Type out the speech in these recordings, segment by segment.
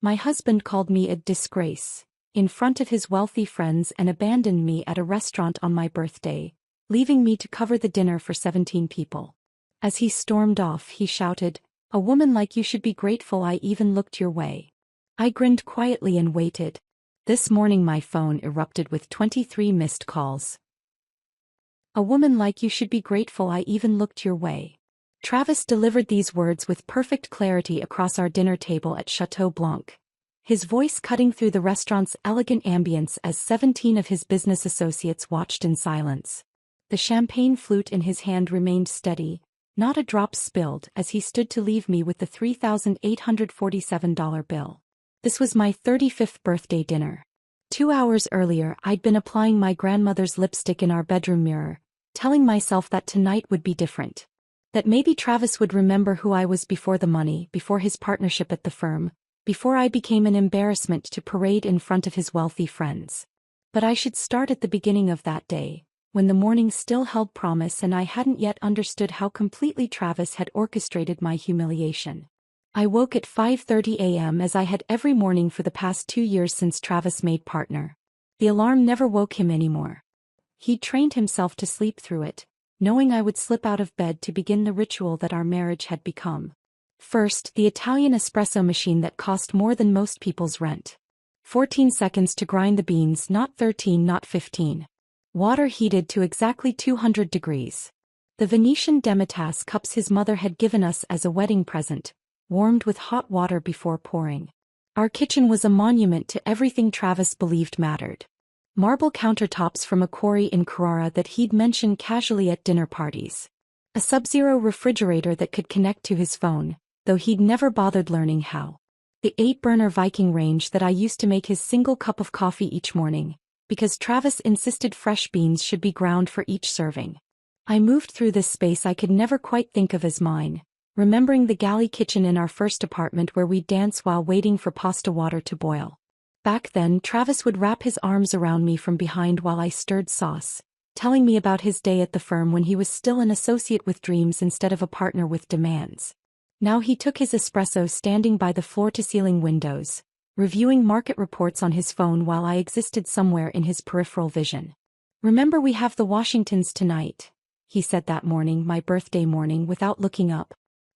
My husband called me a disgrace in front of his wealthy friends and abandoned me at a restaurant on my birthday, leaving me to cover the dinner for 17 people. As he stormed off, he shouted, "A woman like you should be grateful I even looked your way." I grinned quietly and waited. This morning my phone erupted with 23 missed calls. "A woman like you should be grateful I even looked your way." Travis delivered these words with perfect clarity across our dinner table at Chateau Blanc, his voice cutting through the restaurant's elegant ambience as 17 of his business associates watched in silence. The champagne flute in his hand remained steady, not a drop spilled as he stood to leave me with the $3,847 bill. This was my 35th birthday dinner. 2 hours earlier I'd been applying my grandmother's lipstick in our bedroom mirror, telling myself that tonight would be different. That maybe Travis would remember who I was before the money, before his partnership at the firm, before I became an embarrassment to parade in front of his wealthy friends. But I should start at the beginning of that day, when the morning still held promise and I hadn't yet understood how completely Travis had orchestrated my humiliation. I woke at 5:30 a.m. as I had every morning for the past 2 years since Travis made partner. The alarm never woke him anymore. He'd trained himself to sleep through it, knowing I would slip out of bed to begin the ritual that our marriage had become. First, the Italian espresso machine that cost more than most people's rent. 14 seconds to grind the beans, not 13, not 15. Water heated to exactly 200 degrees. The Venetian demitasse cups his mother had given us as a wedding present, warmed with hot water before pouring. Our kitchen was a monument to everything Travis believed mattered. Marble countertops from a quarry in Carrara that he'd mention casually at dinner parties. A sub-zero refrigerator that could connect to his phone, though he'd never bothered learning how. The 8-burner Viking range that I used to make his single cup of coffee each morning, because Travis insisted fresh beans should be ground for each serving. I moved through this space I could never quite think of as mine, remembering the galley kitchen in our first apartment where we'd dance while waiting for pasta water to boil. Back then, Travis would wrap his arms around me from behind while I stirred sauce, telling me about his day at the firm when he was still an associate with dreams instead of a partner with demands. Now he took his espresso standing by the floor-to-ceiling windows, reviewing market reports on his phone while I existed somewhere in his peripheral vision. "Remember, we have the Washingtons tonight," he said that morning, my birthday morning, without looking up.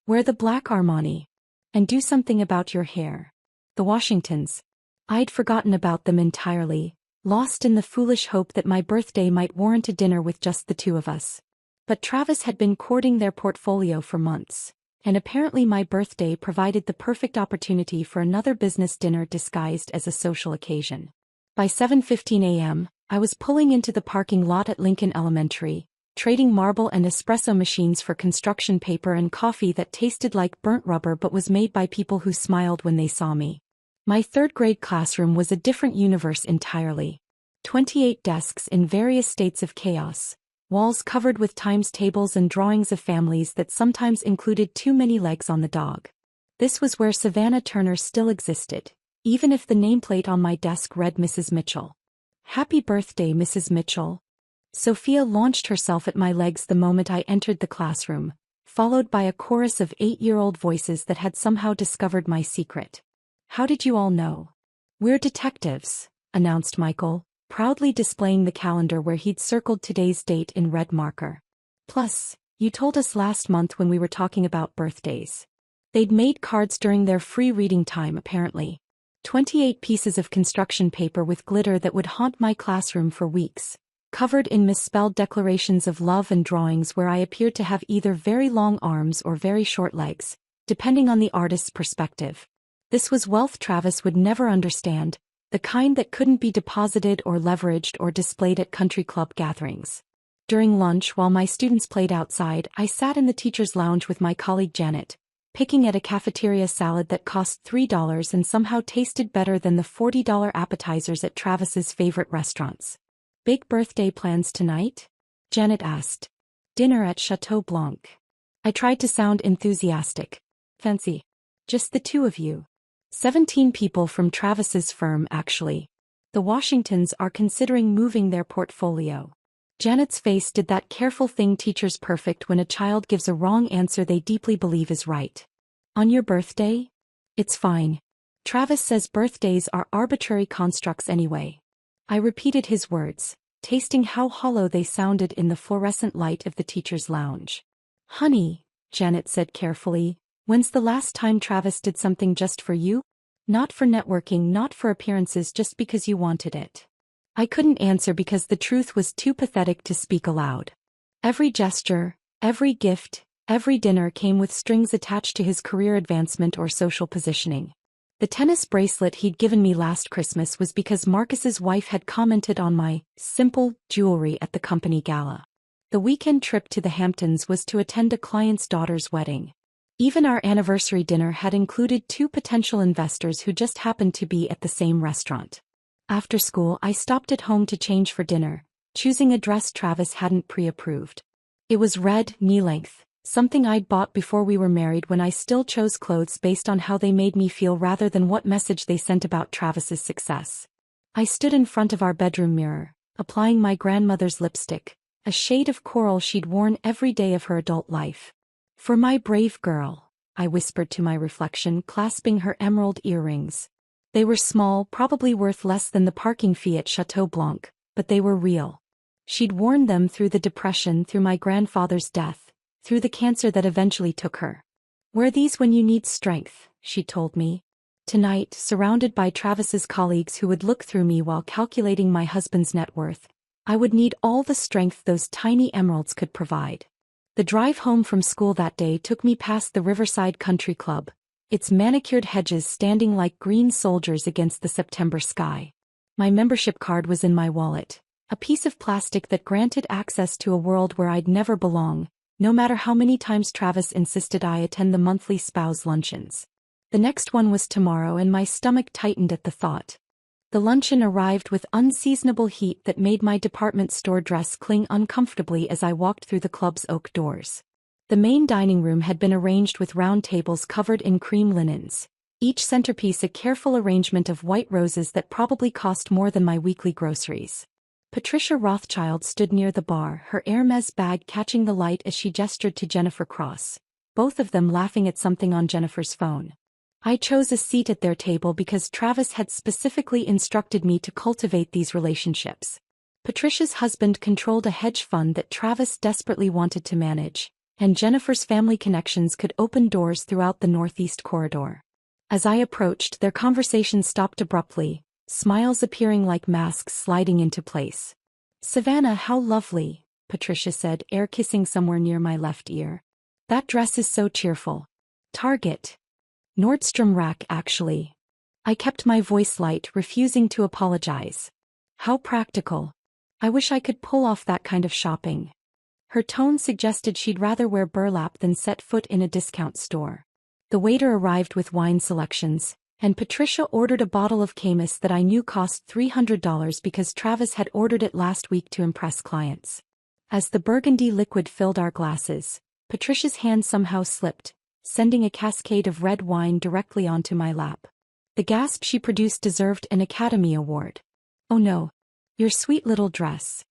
"Wear the black Armani. And do something about your hair." The Washingtons. I'd forgotten about them entirely, lost in the foolish hope that my birthday might warrant a dinner with just the two of us. But Travis had been courting their portfolio for months, and apparently my birthday provided the perfect opportunity for another business dinner disguised as a social occasion. By 7:15 a.m., I was pulling into the parking lot at Lincoln Elementary, trading marble and espresso machines for construction paper and coffee that tasted like burnt rubber but was made by people who smiled when they saw me. My third-grade classroom was a different universe entirely. 28 desks in various states of chaos, walls covered with times tables and drawings of families that sometimes included too many legs on the dog. This was where Savannah Turner still existed, even if the nameplate on my desk read Mrs. Mitchell. "Happy birthday, Mrs. Mitchell." Sophia launched herself at my legs the moment I entered the classroom, followed by a chorus of 8-year-old voices that had somehow discovered my secret. "How did you all know?" "We're detectives," announced Michael, proudly displaying the calendar where he'd circled today's date in red marker. "Plus, you told us last month when we were talking about birthdays." They'd made cards during their free reading time apparently. 28 pieces of construction paper with glitter that would haunt my classroom for weeks, covered in misspelled declarations of love and drawings where I appeared to have either very long arms or very short legs, depending on the artist's perspective. This was wealth Travis would never understand, the kind that couldn't be deposited or leveraged or displayed at country club gatherings. During lunch, while my students played outside, I sat in the teacher's lounge with my colleague Janet, picking at a cafeteria salad that cost $3 and somehow tasted better than the $40 appetizers at Travis's favorite restaurants. "Big birthday plans tonight?" Janet asked. "Dinner at Chateau Blanc." I tried to sound enthusiastic. "Fancy. Just the two of you." 17 people from Travis's firm actually. The Washingtons are considering moving their portfolio. Janet's face did that careful thing teachers perfect when a child gives a wrong answer they deeply believe is right. "On your birthday?" "It's fine. Travis says birthdays are arbitrary constructs anyway. I repeated his words, tasting how hollow they sounded in the fluorescent light of the teacher's lounge. Honey, Janet said carefully, when's the last time Travis did something just for you? Not for networking, not for appearances, just because you wanted it. I couldn't answer because the truth was too pathetic to speak aloud. Every gesture, every gift, every dinner came with strings attached to his career advancement or social positioning. The tennis bracelet he'd given me last Christmas was because Marcus's wife had commented on my simple jewelry at the company gala. The weekend trip to the Hamptons was to attend a client's daughter's wedding. Even our anniversary dinner had included 2 potential investors who just happened to be at the same restaurant. After school, I stopped at home to change for dinner, choosing a dress Travis hadn't pre-approved. It was red, knee-length, something I'd bought before we were married when I still chose clothes based on how they made me feel rather than what message they sent about Travis's success. I stood in front of our bedroom mirror, applying my grandmother's lipstick, a shade of coral she'd worn every day of her adult life. For my brave girl, I whispered to my reflection, clasping her emerald earrings. They were small, probably worth less than the parking fee at Chateau Blanc, but they were real. She'd worn them through the depression, through my grandfather's death, through the cancer that eventually took her. Wear these when you need strength, she told me. Tonight, surrounded by Travis's colleagues who would look through me while calculating my husband's net worth, I would need all the strength those tiny emeralds could provide. The drive home from school that day took me past the Riverside Country Club, its manicured hedges standing like green soldiers against the September sky. My membership card was in my wallet, a piece of plastic that granted access to a world where I'd never belong, no matter how many times Travis insisted I attend the monthly spouse luncheons. The next one was tomorrow, and my stomach tightened at the thought. The luncheon arrived with unseasonable heat that made my department store dress cling uncomfortably as I walked through the club's oak doors. The main dining room had been arranged with round tables covered in cream linens, each centerpiece a careful arrangement of white roses that probably cost more than my weekly groceries. Patricia Rothschild stood near the bar, her Hermes bag catching the light as she gestured to Jennifer Cross, both of them laughing at something on Jennifer's phone. I chose a seat at their table because Travis had specifically instructed me to cultivate these relationships. Patricia's husband controlled a hedge fund that Travis desperately wanted to manage, and Jennifer's family connections could open doors throughout the Northeast Corridor. As I approached, their conversation stopped abruptly, smiles appearing like masks sliding into place. "Savannah, how lovely," Patricia said, air kissing somewhere near my left ear. "That dress is so cheerful." "Target. Nordstrom Rack, actually." I kept my voice light, refusing to apologize. "How practical. I wish I could pull off that kind of shopping." Her tone suggested she'd rather wear burlap than set foot in a discount store. The waiter arrived with wine selections, and Patricia ordered a bottle of Camus that I knew cost $300 because Travis had ordered it last week to impress clients. As the burgundy liquid filled our glasses, Patricia's hand somehow slipped, sending a cascade of red wine directly onto my lap. The gasp she produced deserved an Academy Award. "Oh no. Your sweet little dress."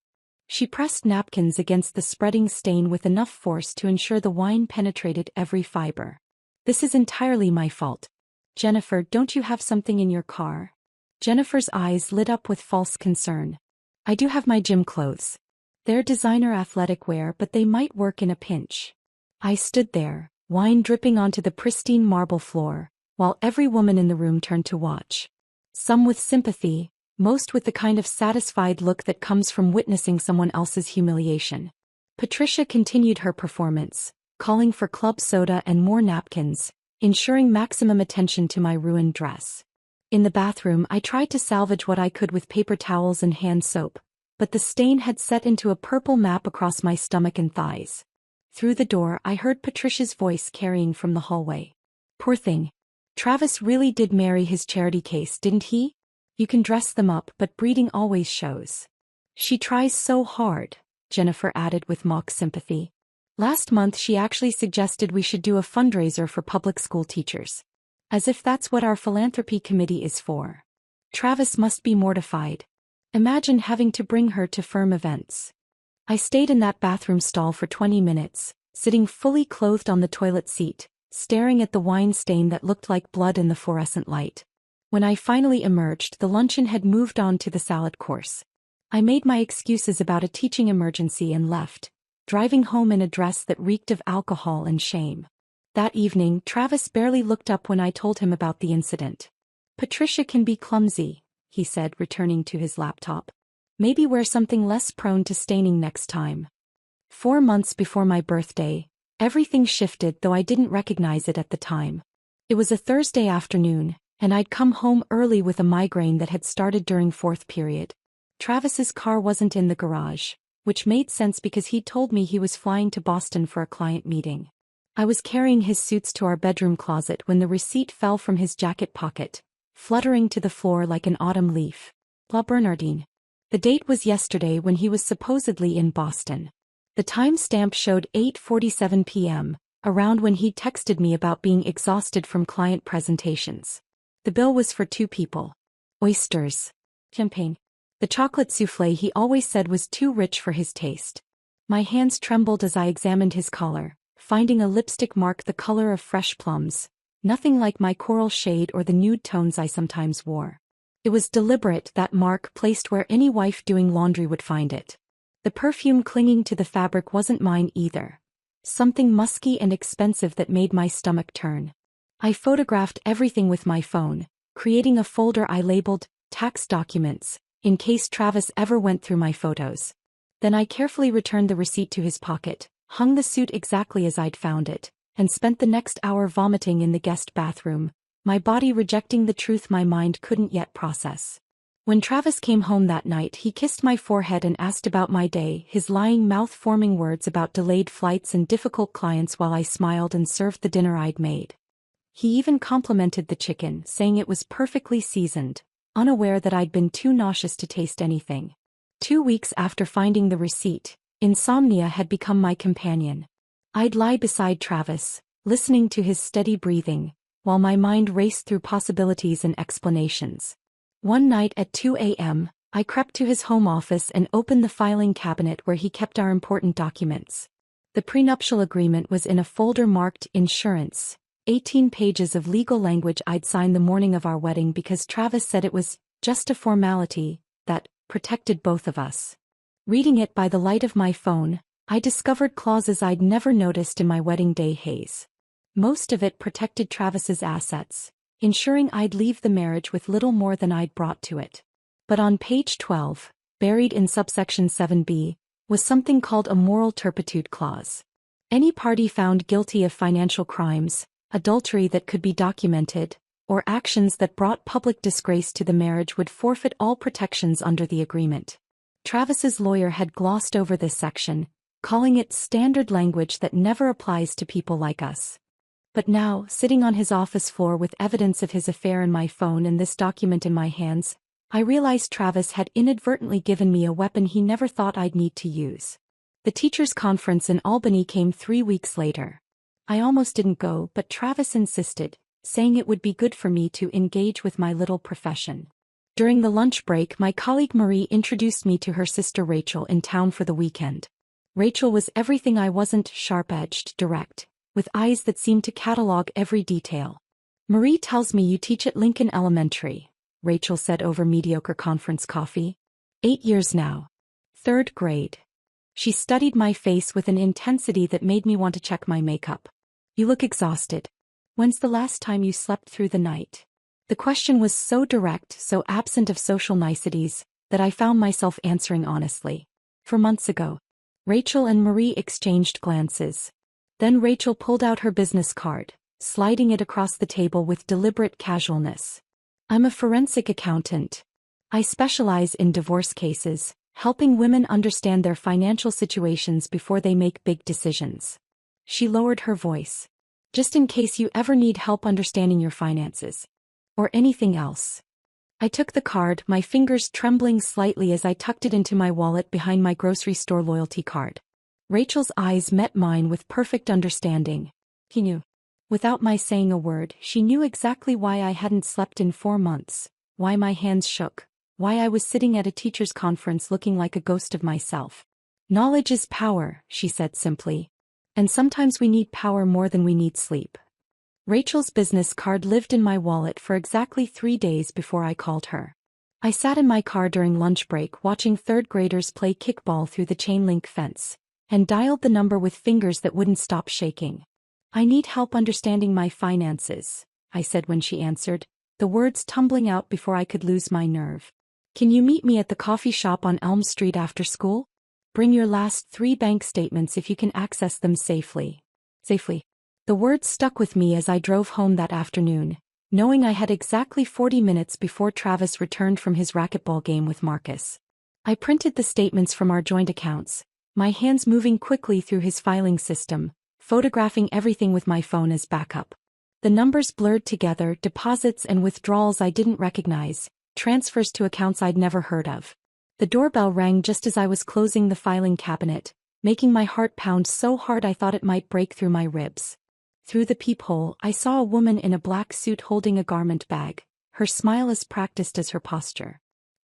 She pressed napkins against the spreading stain with enough force to ensure the wine penetrated every fiber. "This is entirely my fault. Jennifer, don't you have something in your car?" Jennifer's eyes lit up with false concern. "I do have my gym clothes. They're designer athletic wear, but they might work in a pinch." I stood there, wine dripping onto the pristine marble floor, while every woman in the room turned to watch. Some with sympathy, most with the kind of satisfied look that comes from witnessing someone else's humiliation. Patricia continued her performance, calling for club soda and more napkins, ensuring maximum attention to my ruined dress. In the bathroom, I tried to salvage what I could with paper towels and hand soap, but the stain had set into a purple map across my stomach and thighs. Through the door, I heard Patricia's voice carrying from the hallway. "Poor thing. Travis really did marry his charity case, didn't he? You can dress them up, but breeding always shows." "She tries so hard," Jennifer added with mock sympathy. "Last month she actually suggested we should do a fundraiser for public school teachers. As if that's what our philanthropy committee is for. Travis must be mortified. Imagine having to bring her to firm events." I stayed in that bathroom stall for 20 minutes, sitting fully clothed on the toilet seat, staring at the wine stain that looked like blood in the fluorescent light. When I finally emerged, the luncheon had moved on to the salad course. I made my excuses about a teaching emergency and left, driving home in a dress that reeked of alcohol and shame. That evening, Travis barely looked up when I told him about the incident. "Patricia can be clumsy," he said, returning to his laptop. "Maybe wear something less prone to staining next time." 4 months before my birthday, everything shifted, though I didn't recognize it at the time. It was a Thursday afternoon, and I'd come home early with a migraine that had started during fourth period. Travis's car wasn't in the garage, which made sense because he'd told me he was flying to Boston for a client meeting. I was carrying his suits to our bedroom closet when the receipt fell from his jacket pocket, fluttering to the floor like an autumn leaf. La Bernardine. The date was yesterday when he was supposedly in Boston. The timestamp showed 8:47 p.m., around when he texted me about being exhausted from client presentations. The bill was for 2 people. Oysters. Champagne. The chocolate soufflé he always said was too rich for his taste. My hands trembled as I examined his collar, finding a lipstick mark the color of fresh plums, nothing like my coral shade or the nude tones I sometimes wore. It was deliberate, that mark placed where any wife doing laundry would find it. The perfume clinging to the fabric wasn't mine either. Something musky and expensive that made my stomach turn. I photographed everything with my phone, creating a folder I labeled tax documents, in case Travis ever went through my photos. Then I carefully returned the receipt to his pocket, hung the suit exactly as I'd found it, and spent the next hour vomiting in the guest bathroom, my body rejecting the truth my mind couldn't yet process. When Travis came home that night, he kissed my forehead and asked about my day, his lying mouth forming words about delayed flights and difficult clients while I smiled and served the dinner I'd made. He even complimented the chicken, saying it was perfectly seasoned, unaware that I'd been too nauseous to taste anything. 2 weeks after finding the receipt, insomnia had become my companion. I'd lie beside Travis, listening to his steady breathing, while my mind raced through possibilities and explanations. One night at 2 a.m., I crept to his home office and opened the filing cabinet where he kept our important documents. The prenuptial agreement was in a folder marked Insurance, 18 pages of legal language I'd signed the morning of our wedding because Travis said it was just a formality that protected both of us. Reading it by the light of my phone, I discovered clauses I'd never noticed in my wedding day haze. Most of it protected Travis's assets, ensuring I'd leave the marriage with little more than I'd brought to it. But on page 12, buried in subsection 7b, was something called a moral turpitude clause. Any party found guilty of financial crimes, adultery that could be documented, or actions that brought public disgrace to the marriage would forfeit all protections under the agreement. Travis's lawyer had glossed over this section, calling it standard language that never applies to people like us. But now, sitting on his office floor with evidence of his affair in my phone and this document in my hands, I realized Travis had inadvertently given me a weapon he never thought I'd need to use. The teachers' conference in Albany came 3 weeks later. I almost didn't go, but Travis insisted, saying it would be good for me to engage with my little profession. During the lunch break, my colleague Marie introduced me to her sister Rachel in town for the weekend. Rachel was everything I wasn't: sharp-edged, direct, with eyes that seemed to catalog every detail. "Marie tells me you teach at Lincoln Elementary," Rachel said over mediocre conference coffee. 8 years now. 3rd grade. She studied my face with an intensity that made me want to check my makeup. "You look exhausted. When's the last time you slept through the night?" The question was so direct, so absent of social niceties, that I found myself answering honestly. "4 months ago." Rachel and Marie exchanged glances. Then Rachel pulled out her business card, sliding it across the table with deliberate casualness. "I'm a forensic accountant. I specialize in divorce cases, helping women understand their financial situations before they make big decisions." She lowered her voice. "Just in case you ever need help understanding your finances. Or anything else." I took the card, my fingers trembling slightly as I tucked it into my wallet behind my grocery store loyalty card. Rachel's eyes met mine with perfect understanding. He knew. Without my saying a word, she knew exactly why I hadn't slept in 4 months, why my hands shook, why I was sitting at a teacher's conference looking like a ghost of myself. "Knowledge is power," she said simply. "And sometimes we need power more than we need sleep." Rachel's business card lived in my wallet for exactly 3 days before I called her. I sat in my car during lunch break watching third graders play kickball through the chain-link fence, and dialed the number with fingers that wouldn't stop shaking. "I need help understanding my finances," I said when she answered, the words tumbling out before I could lose my nerve. "Can you meet me at the coffee shop on Elm Street after school? Bring your last 3 bank statements if you can access them safely." The words stuck with me as I drove home that afternoon, knowing I had exactly 40 minutes before Travis returned from his racquetball game with Marcus. I printed the statements from our joint accounts, my hands moving quickly through his filing system, photographing everything with my phone as backup. The numbers blurred together, deposits and withdrawals I didn't recognize, transfers to accounts I'd never heard of. The doorbell rang just as I was closing the filing cabinet, making my heart pound so hard I thought it might break through my ribs. Through the peephole, I saw a woman in a black suit holding a garment bag, her smile as practiced as her posture.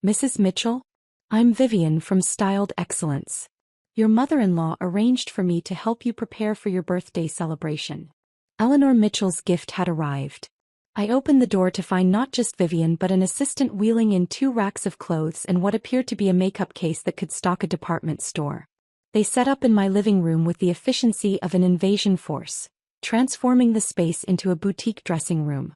"Mrs. Mitchell? I'm Vivian from Styled Excellence. Your mother-in-law arranged for me to help you prepare for your birthday celebration." Eleanor Mitchell's gift had arrived. I opened the door to find not just Vivian but an assistant wheeling in 2 racks of clothes and what appeared to be a makeup case that could stock a department store. They set up in my living room with the efficiency of an invasion force, transforming the space into a boutique dressing room.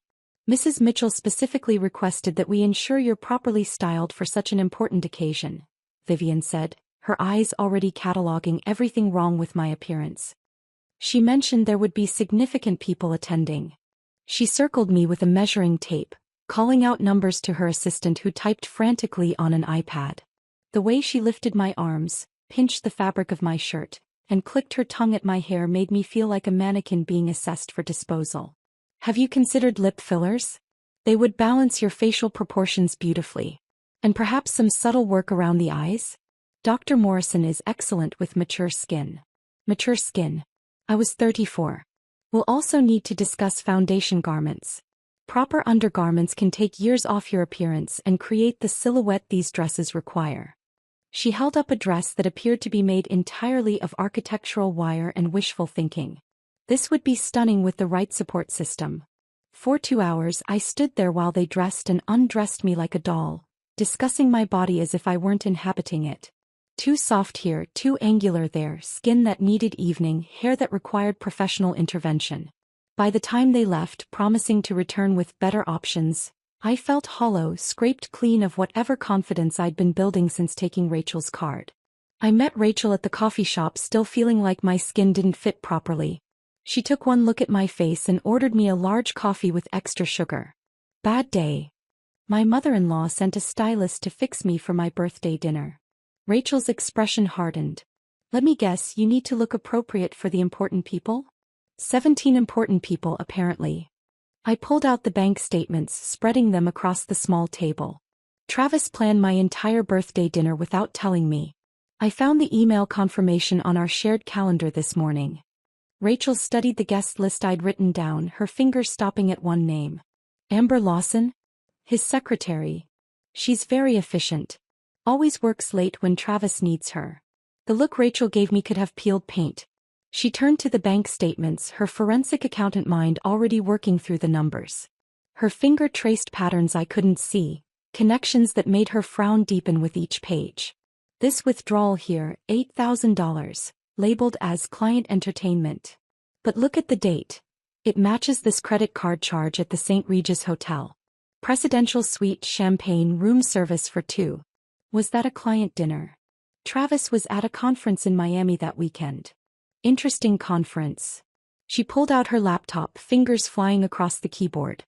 "Mrs. Mitchell specifically requested that we ensure you're properly styled for such an important occasion," Vivian said, her eyes already cataloging everything wrong with my appearance. She mentioned there would be significant people attending. She circled me with a measuring tape, calling out numbers to her assistant who typed frantically on an iPad. The way she lifted my arms, pinched the fabric of my shirt, and clicked her tongue at my hair made me feel like a mannequin being assessed for disposal. "Have you considered lip fillers? They would balance your facial proportions beautifully. And perhaps some subtle work around the eyes? Dr. Morrison is excellent with mature skin." Mature skin. I was 34. We'll also need to discuss foundation garments. Proper undergarments can take years off your appearance and create the silhouette these dresses require. She held up a dress that appeared to be made entirely of architectural wire and wishful thinking. This would be stunning with the right support system. For 2 hours I stood there while they dressed and undressed me like a doll, discussing my body as if I weren't inhabiting it. Too soft here, too angular there, skin that needed evening, hair that required professional intervention. By the time they left, promising to return with better options, I felt hollow, scraped clean of whatever confidence I'd been building since taking Rachel's card. I met Rachel at the coffee shop still feeling like my skin didn't fit properly. She took one look at my face and ordered me a large coffee with extra sugar. Bad day. My mother-in-law sent a stylist to fix me for my birthday dinner. Rachel's expression hardened. "Let me guess, you need to look appropriate for the important people?" 17 important people, apparently. I pulled out the bank statements, spreading them across the small table. Travis planned my entire birthday dinner without telling me. I found the email confirmation on our shared calendar this morning. Rachel studied the guest list I'd written down, her fingers stopping at one name. Amber Lawson? His secretary. She's very efficient. Always works late when Travis needs her. The look Rachel gave me could have peeled paint. She turned to the bank statements, her forensic accountant mind already working through the numbers. Her finger traced patterns I couldn't see, connections that made her frown deepen with each page. This withdrawal here, $8,000, labeled as client entertainment. But look at the date. It matches this credit card charge at the St. Regis Hotel. Presidential suite, champagne, room service for 2. Was that a client dinner? Travis was at a conference in Miami that weekend. Interesting conference. She pulled out her laptop, fingers flying across the keyboard.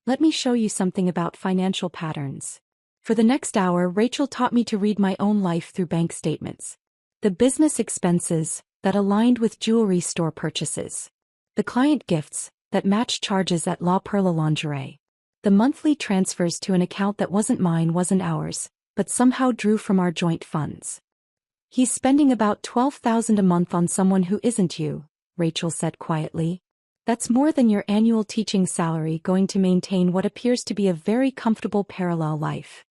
"Let me show you something about financial patterns." For the next hour, Rachel taught me to read my own life through bank statements. The business expenses that aligned with jewelry store purchases. The client gifts that matched charges at La Perla Lingerie. The monthly transfers to an account that wasn't mine, wasn't ours, but somehow drew from our joint funds. "He's spending about $12,000 a month on someone who isn't you," Rachel said quietly. "That's more than your annual teaching salary going to maintain what appears to be a very comfortable parallel life."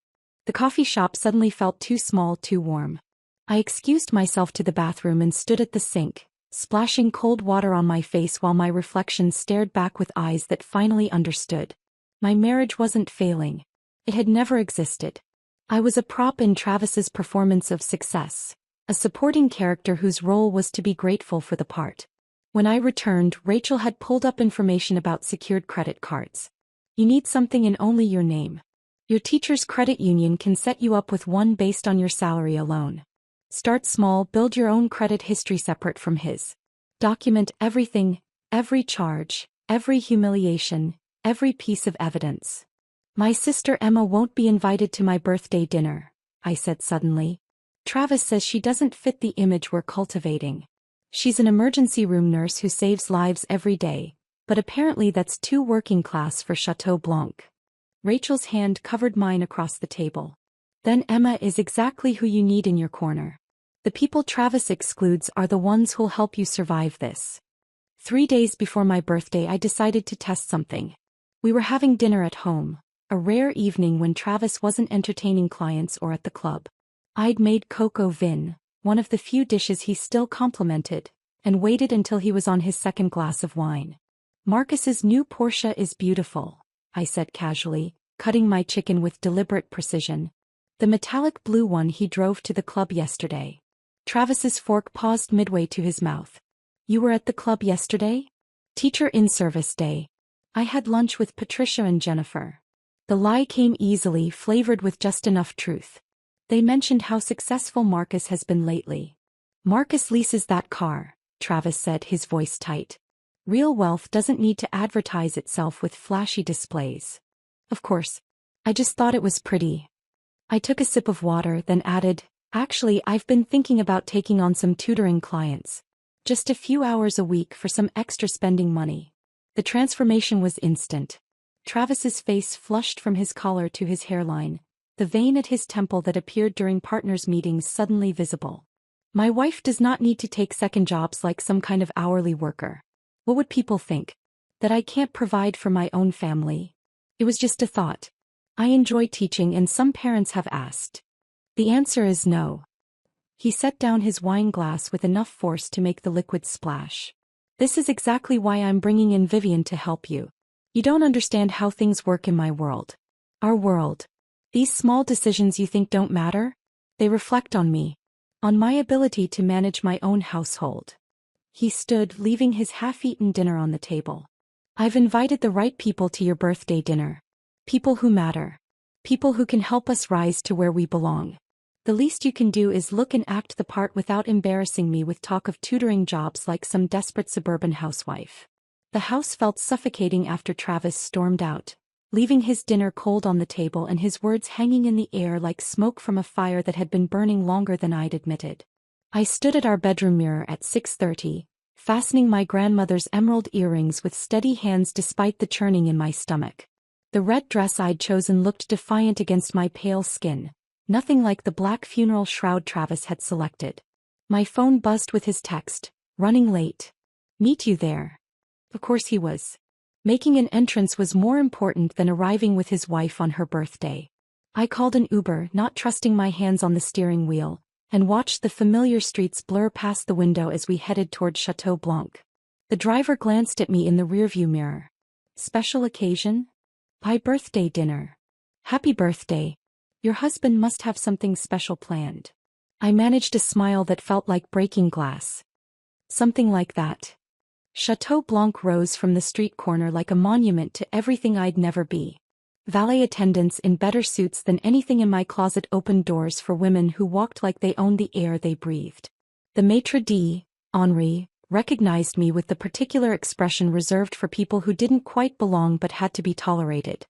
The coffee shop suddenly felt too small, too warm. I excused myself to the bathroom and stood at the sink, splashing cold water on my face while my reflection stared back with eyes that finally understood. My marriage wasn't failing. It had never existed. I was a prop in Travis's performance of success, a supporting character whose role was to be grateful for the part. When I returned, Rachel had pulled up information about secured credit cards. You need something in only your name. Your teacher's credit union can set you up with one based on your salary alone. Start small, build your own credit history separate from his. Document everything, every charge, every humiliation, every piece of evidence. My sister Emma won't be invited to my birthday dinner, I said suddenly. Travis says she doesn't fit the image we're cultivating. She's an emergency room nurse who saves lives every day, but apparently that's too working class for Chateau Blanc. Rachel's hand covered mine across the table. Then Emma is exactly who you need in your corner. The people Travis excludes are the ones who'll help you survive this. 3 days before my birthday I decided to test something. We were having dinner at home, a rare evening when Travis wasn't entertaining clients or at the club. I'd made coco vin, one of the few dishes he still complimented, and waited until he was on his second glass of wine. Marcus's new Porsche is beautiful, I said casually, cutting my chicken with deliberate precision. The metallic blue one he drove to the club yesterday. Travis's fork paused midway to his mouth. You were at the club yesterday? Teacher in-service day. I had lunch with Patricia and Jennifer. The lie came easily, flavored with just enough truth. They mentioned how successful Marcus has been lately. Marcus leases that car, Travis said, his voice tight. Real wealth doesn't need to advertise itself with flashy displays. Of course. I just thought it was pretty. I took a sip of water, then added, actually, I've been thinking about taking on some tutoring clients. Just a few hours a week for some extra spending money. The transformation was instant. Travis's face flushed from his collar to his hairline, the vein at his temple that appeared during partners' meetings suddenly visible. My wife does not need to take second jobs like some kind of hourly worker. What would people think? That I can't provide for my own family? It was just a thought. I enjoy teaching and some parents have asked. The answer is no. He set down his wine glass with enough force to make the liquid splash. This is exactly why I'm bringing in Vivian to help you. You don't understand how things work in my world. Our world. These small decisions you think don't matter? They reflect on me. On my ability to manage my own household. He stood, leaving his half-eaten dinner on the table. I've invited the right people to your birthday dinner. People who matter. People who can help us rise to where we belong. The least you can do is look and act the part without embarrassing me with talk of tutoring jobs like some desperate suburban housewife. The house felt suffocating after Travis stormed out, leaving his dinner cold on the table and his words hanging in the air like smoke from a fire that had been burning longer than I'd admitted. I stood at our bedroom mirror at 6:30, fastening my grandmother's emerald earrings with steady hands despite the churning in my stomach. The red dress I'd chosen looked defiant against my pale skin, nothing like the black funeral shroud Travis had selected. My phone buzzed with his text, running late. Meet you there. Of course he was. Making an entrance was more important than arriving with his wife on her birthday. I called an Uber, not trusting my hands on the steering wheel, and watched the familiar streets blur past the window as we headed toward Chateau Blanc. The driver glanced at me in the rearview mirror. Special occasion? My birthday dinner. Happy birthday. Your husband must have something special planned. I managed a smile that felt like breaking glass. Something like that. Chateau Blanc rose from the street corner like a monument to everything I'd never be. Valet attendants in better suits than anything in my closet opened doors for women who walked like they owned the air they breathed. The maitre d', Henri, recognized me with the particular expression reserved for people who didn't quite belong but had to be tolerated.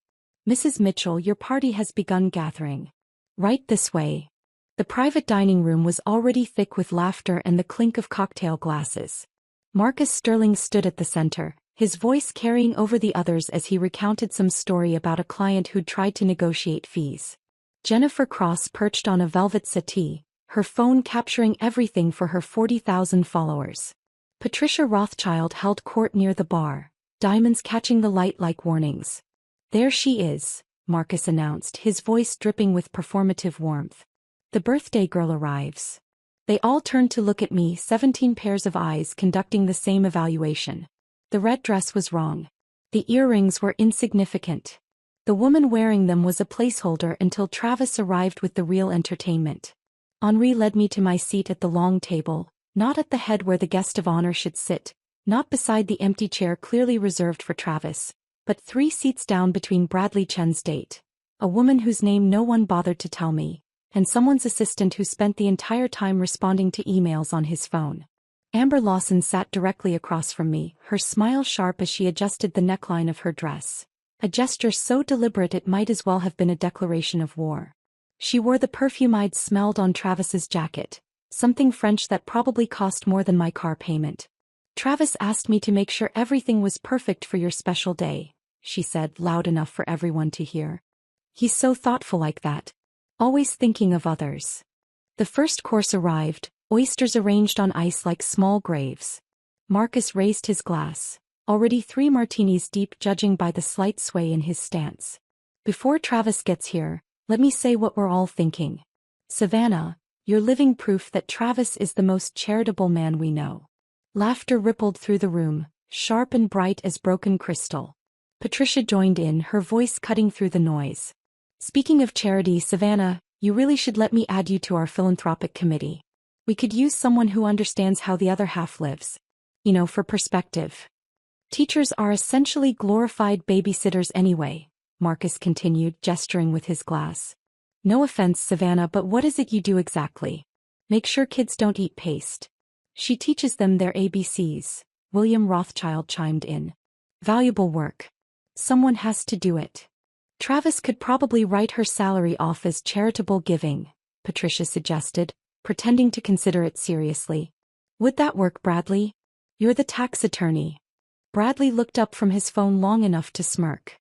Mrs. Mitchell, your party has begun gathering. Right this way. The private dining room was already thick with laughter and the clink of cocktail glasses. Marcus Sterling stood at the center, his voice carrying over the others as he recounted some story about a client who'd tried to negotiate fees. Jennifer Cross perched on a velvet settee, her phone capturing everything for her 40,000 followers. Patricia Rothschild held court near the bar, diamonds catching the light like warnings. There she is, Marcus announced, his voice dripping with performative warmth. The birthday girl arrives. They all turned to look at me, 17 pairs of eyes conducting the same evaluation. The red dress was wrong. The earrings were insignificant. The woman wearing them was a placeholder until Travis arrived with the real entertainment. Henri led me to my seat at the long table, not at the head where the guest of honor should sit, not beside the empty chair clearly reserved for Travis, but 3 seats down between Bradley Chen's date, a woman whose name no one bothered to tell me, and someone's assistant who spent the entire time responding to emails on his phone. Amber Lawson sat directly across from me, her smile sharp as she adjusted the neckline of her dress, a gesture so deliberate it might as well have been a declaration of war. She wore the perfume I'd smelled on Travis's jacket, something French that probably cost more than my car payment. "Travis asked me to make sure everything was perfect for your special day," she said, loud enough for everyone to hear. "He's so thoughtful like that. Always thinking of others." The first course arrived, oysters arranged on ice like small graves. Marcus raised his glass, already 3 martinis deep, judging by the slight sway in his stance. "Before Travis gets here, let me say what we're all thinking. Savannah, you're living proof that Travis is the most charitable man we know." Laughter rippled through the room, sharp and bright as broken crystal. Patricia joined in, her voice cutting through the noise. "Speaking of charity, Savannah, you really should let me add you to our philanthropic committee. We could use someone who understands how the other half lives. You know, for perspective. Teachers are essentially glorified babysitters anyway," Marcus continued, gesturing with his glass. "No offense, Savannah, but what is it you do exactly?" "Make sure kids don't eat paste. She teaches them their ABCs," William Rothschild chimed in. "Valuable work. Someone has to do it." "Travis could probably write her salary off as charitable giving," Patricia suggested, pretending to consider it seriously. "Would that work, Bradley? You're the tax attorney." Bradley looked up from his phone long enough to smirk.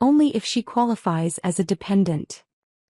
"Only if she qualifies as a dependent."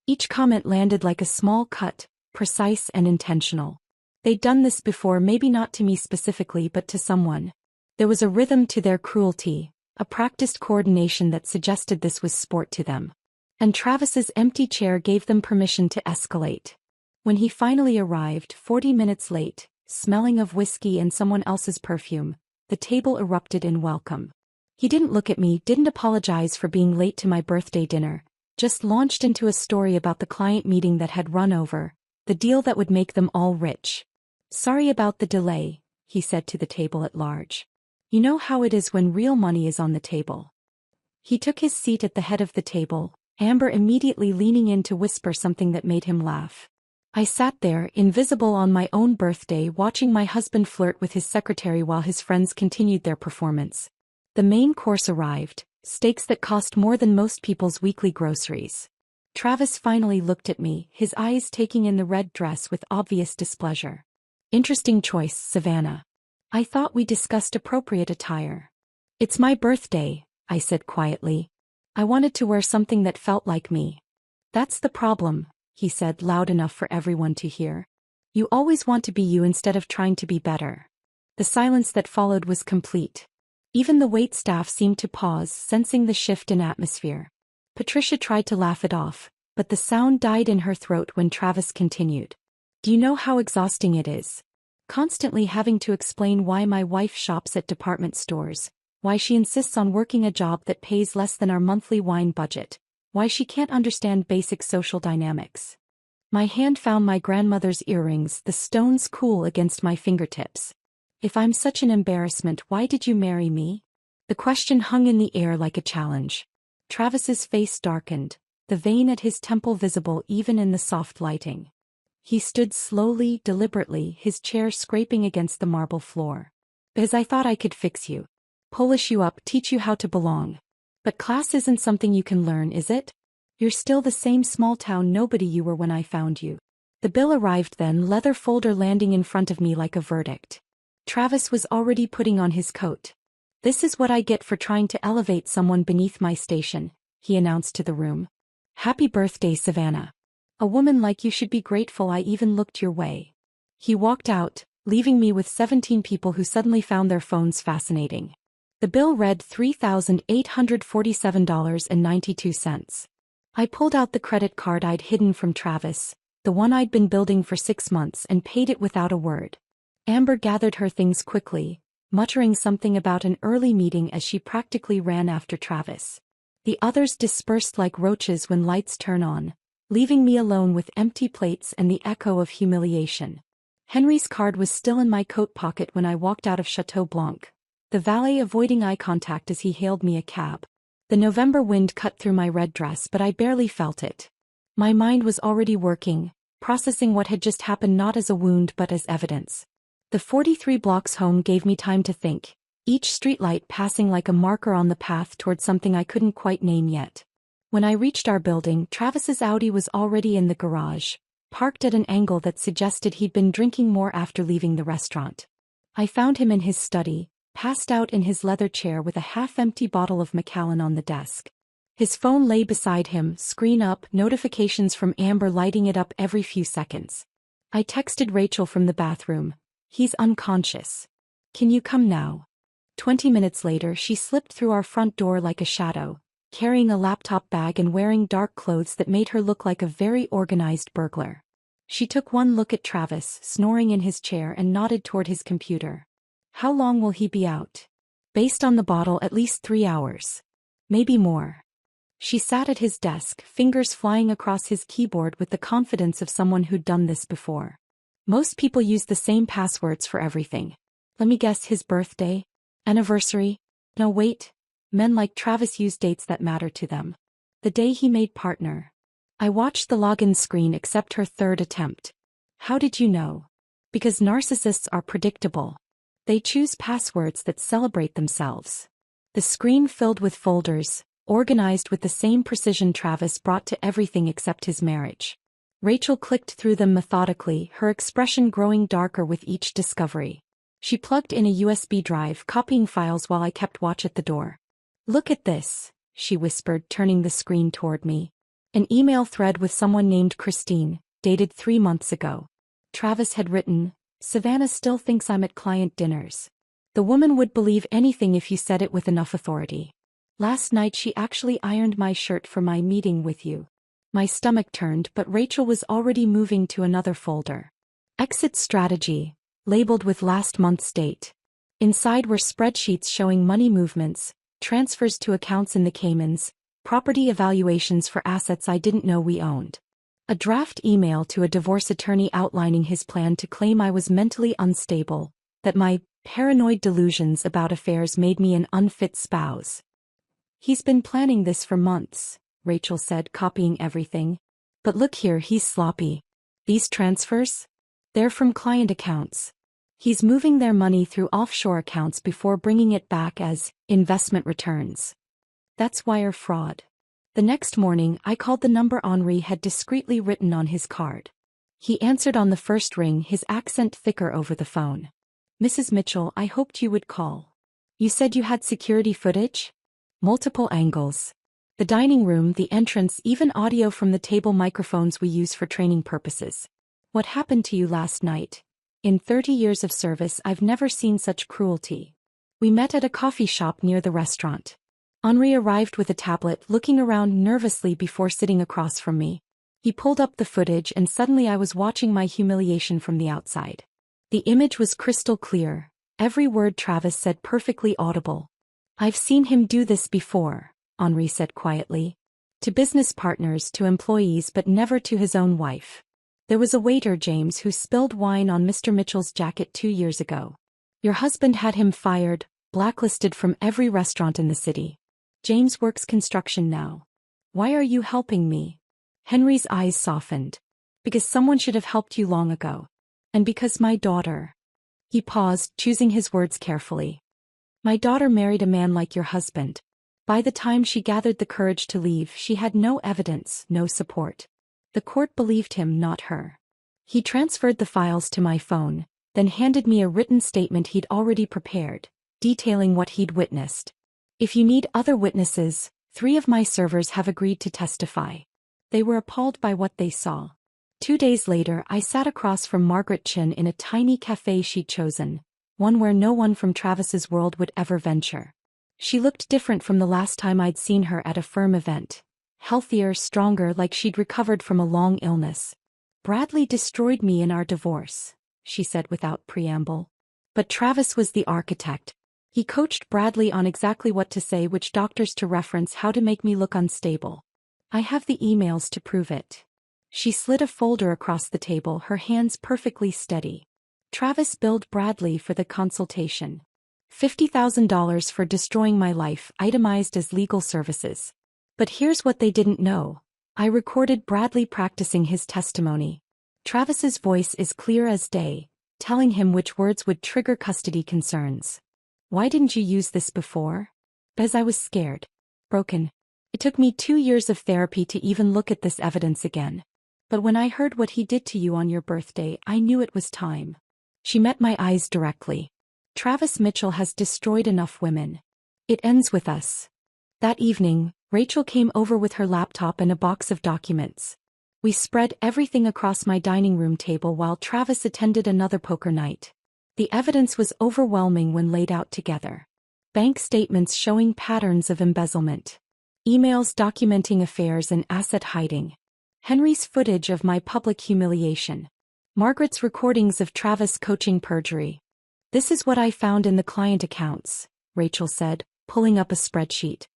Each comment landed like a small cut, precise and intentional. They'd done this before, maybe not to me specifically but to someone. There was a rhythm to their cruelty, a practiced coordination that suggested this was sport to them. And Travis's empty chair gave them permission to escalate. When he finally arrived, 40 minutes late, smelling of whiskey and someone else's perfume, the table erupted in welcome. He didn't look at me, didn't apologize for being late to my birthday dinner, just launched into a story about the client meeting that had run over, the deal that would make them all rich. "Sorry about the delay," he said to the table at large. "You know how it is when real money is on the table." He took his seat at the head of the table, Amber immediately leaning in to whisper something that made him laugh. I sat there, invisible on my own birthday, watching my husband flirt with his secretary while his friends continued their performance. The main course arrived, steaks that cost more than most people's weekly groceries. Travis finally looked at me, his eyes taking in the red dress with obvious displeasure. "Interesting choice, Savannah. I thought we discussed appropriate attire." "It's my birthday," I said quietly. "I wanted to wear something that felt like me." "That's the problem," he said, loud enough for everyone to hear. "You always want to be you instead of trying to be better." The silence that followed was complete. Even the waitstaff seemed to pause, sensing the shift in atmosphere. Patricia tried to laugh it off, but the sound died in her throat when Travis continued. "Do you know how exhausting it is? Constantly having to explain why my wife shops at department stores, why she insists on working a job that pays less than our monthly wine budget, why she can't understand basic social dynamics." My hand found my grandmother's earrings, the stones cool against my fingertips. "If I'm such an embarrassment, why did you marry me?" The question hung in the air like a challenge. Travis's face darkened, the vein at his temple visible even in the soft lighting. He stood slowly, deliberately, his chair scraping against the marble floor. "Because I thought I could fix you. Polish you up, teach you how to belong. But class isn't something you can learn, is it? You're still the same small-town nobody you were when I found you." The bill arrived then, leather folder landing in front of me like a verdict. Travis was already putting on his coat. "This is what I get for trying to elevate someone beneath my station," he announced to the room. "Happy birthday, Savannah. A woman like you should be grateful I even looked your way." He walked out, leaving me with 17 people who suddenly found their phones fascinating. The bill read $3,847.92. I pulled out the credit card I'd hidden from Travis, the one I'd been building for 6 months, and paid it without a word. Amber gathered her things quickly, muttering something about an early meeting as she practically ran after Travis. The others dispersed like roaches when lights turn on, leaving me alone with empty plates and the echo of humiliation. Henry's card was still in my coat pocket when I walked out of Chateau Blanc, the valet avoiding eye contact as he hailed me a cab. The November wind cut through my red dress, but I barely felt it. My mind was already working, processing what had just happened not as a wound but as evidence. The 43 blocks home gave me time to think, each streetlight passing like a marker on the path toward something I couldn't quite name yet. When I reached our building, Travis's Audi was already in the garage, parked at an angle that suggested he'd been drinking more after leaving the restaurant. I found him in his study, passed out in his leather chair with a half-empty bottle of Macallan on the desk. His phone lay beside him, screen up, notifications from Amber lighting it up every few seconds. I texted Rachel from the bathroom. "He's unconscious. Can you come now?" 20 minutes later, she slipped through our front door like a shadow, carrying a laptop bag and wearing dark clothes that made her look like a very organized burglar. She took one look at Travis, snoring in his chair, and nodded toward his computer. "How long will he be out?" "Based on the bottle, at least 3 hours. Maybe more." She sat at his desk, fingers flying across his keyboard with the confidence of someone who'd done this before. "Most people use the same passwords for everything. Let me guess, his birthday? Anniversary? No, wait. Men like Travis use dates that matter to them. The day he made partner." I watched the login screen accept her third attempt. "How did you know?" "Because narcissists are predictable. They choose passwords that celebrate themselves." The screen filled with folders, organized with the same precision Travis brought to everything except his marriage. Rachel clicked through them methodically, her expression growing darker with each discovery. She plugged in a USB drive, copying files while I kept watch at the door. "Look at this," she whispered, turning the screen toward me. An email thread with someone named Christine, dated 3 months ago. Travis had written, "Savannah still thinks I'm at client dinners. The woman would believe anything if you said it with enough authority. Last night she actually ironed my shirt for my meeting with you." My stomach turned, but Rachel was already moving to another folder. "Exit strategy," labeled with last month's date. Inside were spreadsheets showing money movements, transfers to accounts in the Caymans, property evaluations for assets I didn't know we owned. A draft email to a divorce attorney outlining his plan to claim I was mentally unstable, that my paranoid delusions about affairs made me an unfit spouse. "He's been planning this for months," Rachel said, copying everything. "But look here, he's sloppy. These transfers? They're from client accounts. He's moving their money through offshore accounts before bringing it back as investment returns. That's wire fraud." The next morning, I called the number Henri had discreetly written on his card. He answered on the first ring, his accent thicker over the phone. "Mrs. Mitchell, I hoped you would call. You said you had security footage?" "Multiple angles. The dining room, the entrance, even audio from the table microphones we use for training purposes. What happened to you last night? In 30 years of service, I've never seen such cruelty." We met at a coffee shop near the restaurant. Henri arrived with a tablet, looking around nervously before sitting across from me. He pulled up the footage, and suddenly I was watching my humiliation from the outside. The image was crystal clear, every word Travis said perfectly audible. "I've seen him do this before," Henri said quietly. "To business partners, to employees, but never to his own wife. There was a waiter, James, who spilled wine on Mr. Mitchell's jacket 2 years ago. Your husband had him fired, blacklisted from every restaurant in the city. James works construction now. Why are you helping me?" Henry's eyes softened. "Because someone should have helped you long ago. And because my daughter." He paused, choosing his words carefully. "My daughter married a man like your husband. By the time she gathered the courage to leave, she had no evidence, no support. The court believed him, not her." He transferred the files to my phone, then handed me a written statement he'd already prepared, detailing what he'd witnessed. "If you need other witnesses, 3 of my servers have agreed to testify. They were appalled by what they saw." 2 days later, I sat across from Margaret Chin in a tiny cafe she'd chosen, one where no one from Travis's world would ever venture. She looked different from the last time I'd seen her at a firm event. Healthier, stronger, like she'd recovered from a long illness. Bradley destroyed me in our divorce, she said without preamble. But Travis was the architect. He coached Bradley on exactly what to say, which doctors to reference, how to make me look unstable. I have the emails to prove it. She slid a folder across the table, her hands perfectly steady. Travis billed Bradley for the consultation. $50,000 for destroying my life, itemized as legal services. But here's what they didn't know. I recorded Bradley practicing his testimony. Travis's voice is clear as day, telling him which words would trigger custody concerns. Why didn't you use this before? Because I was scared. Broken. It took me 2 years of therapy to even look at this evidence again. But when I heard what he did to you on your birthday, I knew it was time. She met my eyes directly. Travis Mitchell has destroyed enough women. It ends with us. That evening, Rachel came over with her laptop and a box of documents. We spread everything across my dining room table while Travis attended another poker night. The evidence was overwhelming when laid out together. Bank statements showing patterns of embezzlement. Emails documenting affairs and asset hiding. Henry's footage of my public humiliation. Margaret's recordings of Travis coaching perjury. This is what I found in the client accounts, Rachel said, pulling up a spreadsheet.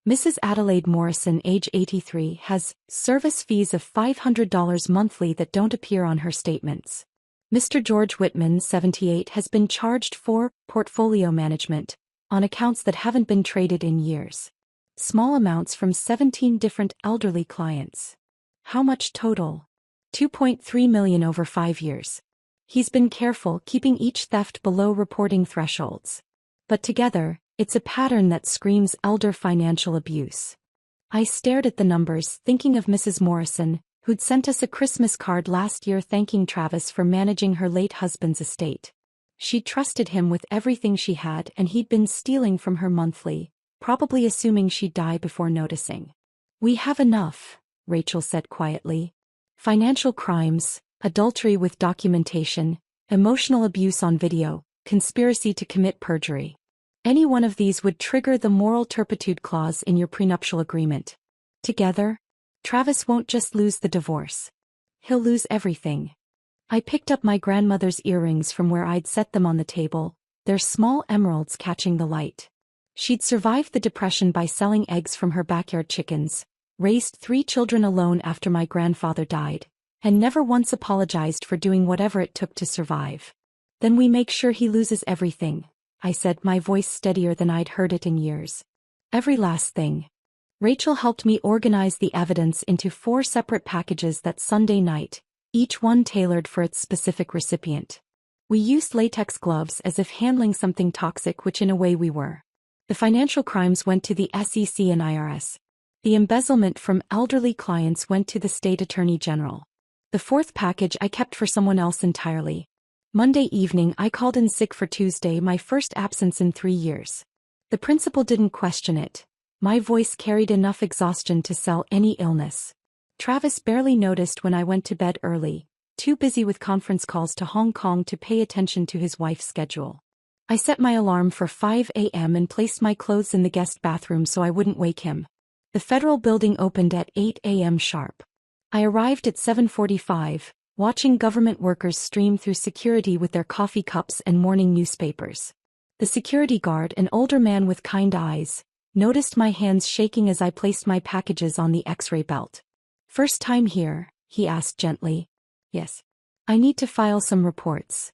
Mrs. Adelaide Morrison, age 83, has service fees of $500 monthly that don't appear on her statements. Mr. George Whitman, 78, has been charged for portfolio management on accounts that haven't been traded in years. Small amounts from 17 different elderly clients. How much total? $2.3 million over 5 years. He's been careful, keeping each theft below reporting thresholds. But together, it's a pattern that screams elder financial abuse. I stared at the numbers, thinking of Mrs. Morrison, who'd sent us a Christmas card last year thanking Travis for managing her late husband's estate. She'd trusted him with everything she had, and he'd been stealing from her monthly, probably assuming she'd die before noticing. We have enough, Rachel said quietly. Financial crimes, adultery with documentation, emotional abuse on video, conspiracy to commit perjury. Any one of these would trigger the moral turpitude clause in your prenuptial agreement. Together, Travis won't just lose the divorce. He'll lose everything. I picked up my grandmother's earrings from where I'd set them on the table, their small emeralds catching the light. She'd survived the depression by selling eggs from her backyard chickens, raised 3 children alone after my grandfather died, and never once apologized for doing whatever it took to survive. Then we make sure he loses everything, I said, my voice steadier than I'd heard it in years. Every last thing. Rachel helped me organize the evidence into 4 separate packages that Sunday night, each one tailored for its specific recipient. We used latex gloves as if handling something toxic, which in a way we were. The financial crimes went to the SEC and IRS. The embezzlement from elderly clients went to the state attorney general. The 4th package I kept for someone else entirely. Monday evening I called in sick for Tuesday, my first absence in 3 years. The principal didn't question it. My voice carried enough exhaustion to sell any illness. Travis barely noticed when I went to bed early, too busy with conference calls to Hong Kong to pay attention to his wife's schedule. I set my alarm for 5 a.m. and placed my clothes in the guest bathroom so I wouldn't wake him. The federal building opened at 8 a.m. sharp. I arrived at 7:45, watching government workers stream through security with their coffee cups and morning newspapers. The security guard, an older man with kind eyes, noticed my hands shaking as I placed my packages on the X-ray belt. "First time here?" he asked gently. "Yes. I need to file some reports."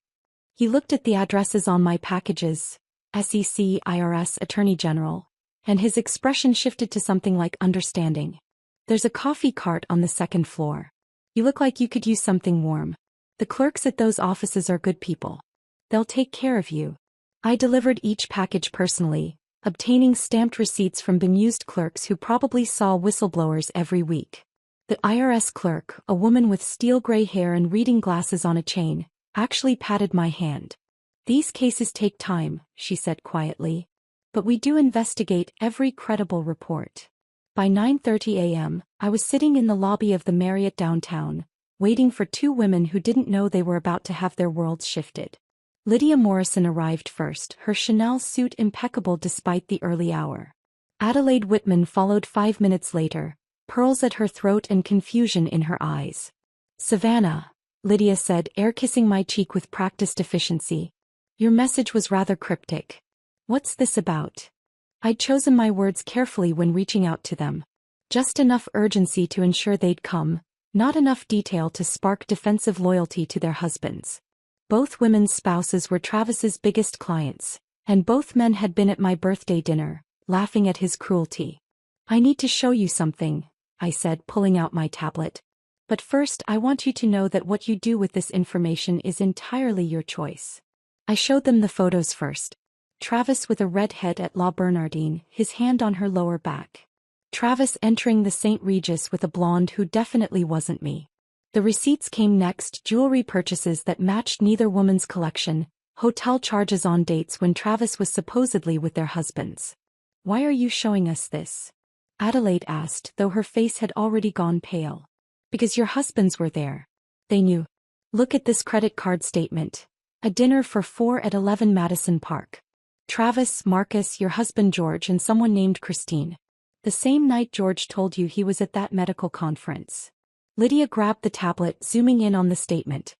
He looked at the addresses on my packages, SEC, IRS, Attorney General, and his expression shifted to something like understanding. "There's a coffee cart on the 2nd floor. You look like you could use something warm. The clerks at those offices are good people. They'll take care of you." I delivered each package personally, obtaining stamped receipts from bemused clerks who probably saw whistleblowers every week. The IRS clerk, a woman with steel gray hair and reading glasses on a chain, actually patted my hand. "These cases take time," she said quietly. "But we do investigate every credible report." By 9:30 a.m., I was sitting in the lobby of the Marriott downtown, waiting for 2 women who didn't know they were about to have their worlds shifted. Lydia Morrison arrived first, her Chanel suit impeccable despite the early hour. Adelaide Whitman followed 5 minutes later, pearls at her throat and confusion in her eyes. Savannah, Lydia said, air-kissing my cheek with practiced efficiency. Your message was rather cryptic. What's this about? I'd chosen my words carefully when reaching out to them. Just enough urgency to ensure they'd come, not enough detail to spark defensive loyalty to their husbands. Both women's spouses were Travis's biggest clients, and both men had been at my birthday dinner, laughing at his cruelty. I need to show you something, I said, pulling out my tablet. But first I want you to know that what you do with this information is entirely your choice. I showed them the photos first. Travis with a red head at La Bernardine, his hand on her lower back. Travis entering the St. Regis with a blonde who definitely wasn't me. The receipts came next, jewelry purchases that matched neither woman's collection, hotel charges on dates when Travis was supposedly with their husbands. Why are you showing us this? Adelaide asked, though her face had already gone pale. Because your husbands were there. They knew. Look at this credit card statement. A dinner for 4 at 11 Madison Park. Travis, Marcus, your husband George, and someone named Christine. The same night George told you he was at that medical conference. Lydia grabbed the tablet, zooming in on the statement.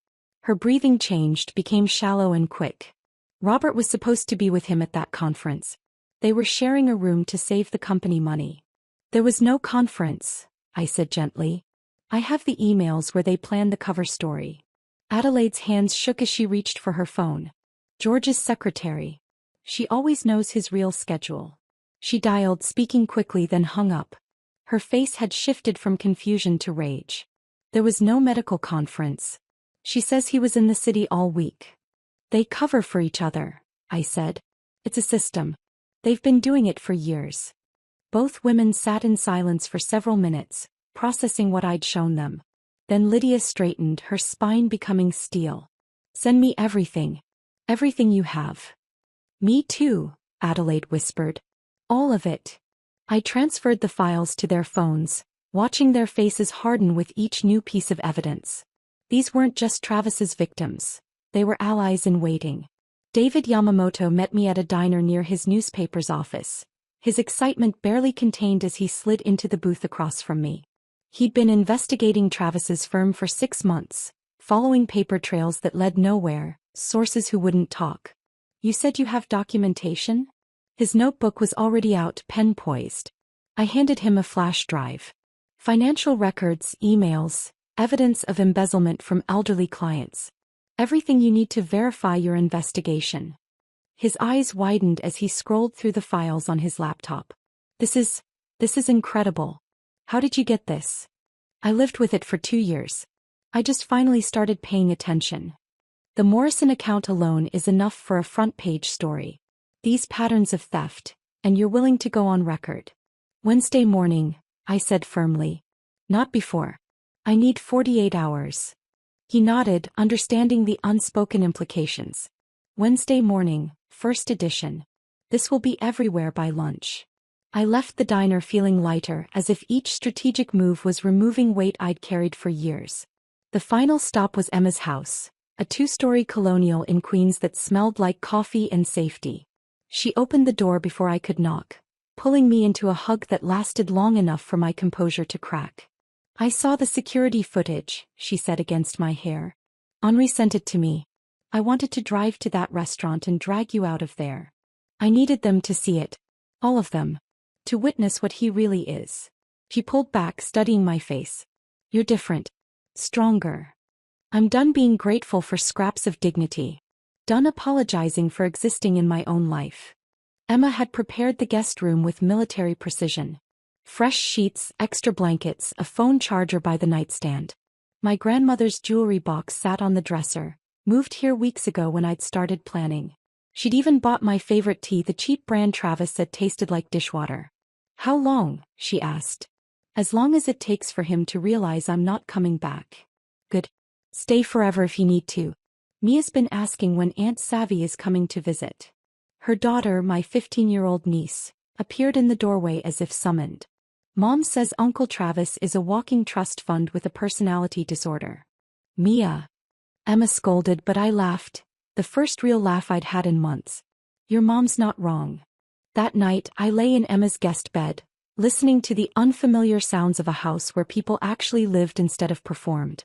Her breathing changed, became shallow and quick. Robert was supposed to be with him at that conference. They were sharing a room to save the company money. There was no conference, I said gently. I have the emails where they planned the cover story. Adelaide's hands shook as she reached for her phone. George's secretary. She always knows his real schedule. She dialed, speaking quickly, then hung up. Her face had shifted from confusion to rage. There was no medical conference. She says he was in the city all week. They cover for each other, I said. It's a system. They've been doing it for years. Both women sat in silence for several minutes, processing what I'd shown them. Then Lydia straightened, her spine becoming steel. Send me everything. Everything you have. Me too, Adelaide whispered. All of it. I transferred the files to their phones, watching their faces harden with each new piece of evidence. These weren't just Travis's victims. They were allies in waiting. David Yamamoto met me at a diner near his newspaper's office. His excitement barely contained as he slid into the booth across from me. He'd been investigating Travis's firm for 6 months, following paper trails that led nowhere, sources who wouldn't talk. You said you have documentation? His notebook was already out, pen poised. I handed him a flash drive. Financial records, emails, evidence of embezzlement from elderly clients. Everything you need to verify your investigation. His eyes widened as he scrolled through the files on his laptop. This is incredible. How did you get this? I lived with it for 2 years. I just finally started paying attention. The Morrison account alone is enough for a front-page story. These patterns of theft, and you're willing to go on record. Wednesday morning, I said firmly. Not before. I need 48 hours. He nodded, understanding the unspoken implications. Wednesday morning, first edition. This will be everywhere by lunch. I left the diner feeling lighter, as if each strategic move was removing weight I'd carried for years. The final stop was Emma's house, a 2-story colonial in Queens that smelled like coffee and safety. She opened the door before I could knock, pulling me into a hug that lasted long enough for my composure to crack. I saw the security footage, she said against my hair. Henri sent it to me. I wanted to drive to that restaurant and drag you out of there. I needed them to see it. All of them. To witness what he really is. She pulled back, studying my face. You're different. Stronger. I'm done being grateful for scraps of dignity. Done apologizing for existing in my own life. Emma had prepared the guest room with military precision. Fresh sheets, extra blankets, a phone charger by the nightstand. My grandmother's jewelry box sat on the dresser, moved here weeks ago when I'd started planning. She'd even bought my favorite tea, the cheap brand Travis said tasted like dishwater. How long? She asked. As long as it takes for him to realize I'm not coming back. Good. Stay forever if you need to. Mia's been asking when Aunt Savvy is coming to visit. Her daughter, my 15-year-old niece, appeared in the doorway as if summoned. Mom says Uncle Travis is a walking trust fund with a personality disorder. Mia. Emma scolded, but I laughed, the first real laugh I'd had in months. Your mom's not wrong. That night, I lay in Emma's guest bed, listening to the unfamiliar sounds of a house where people actually lived instead of performed.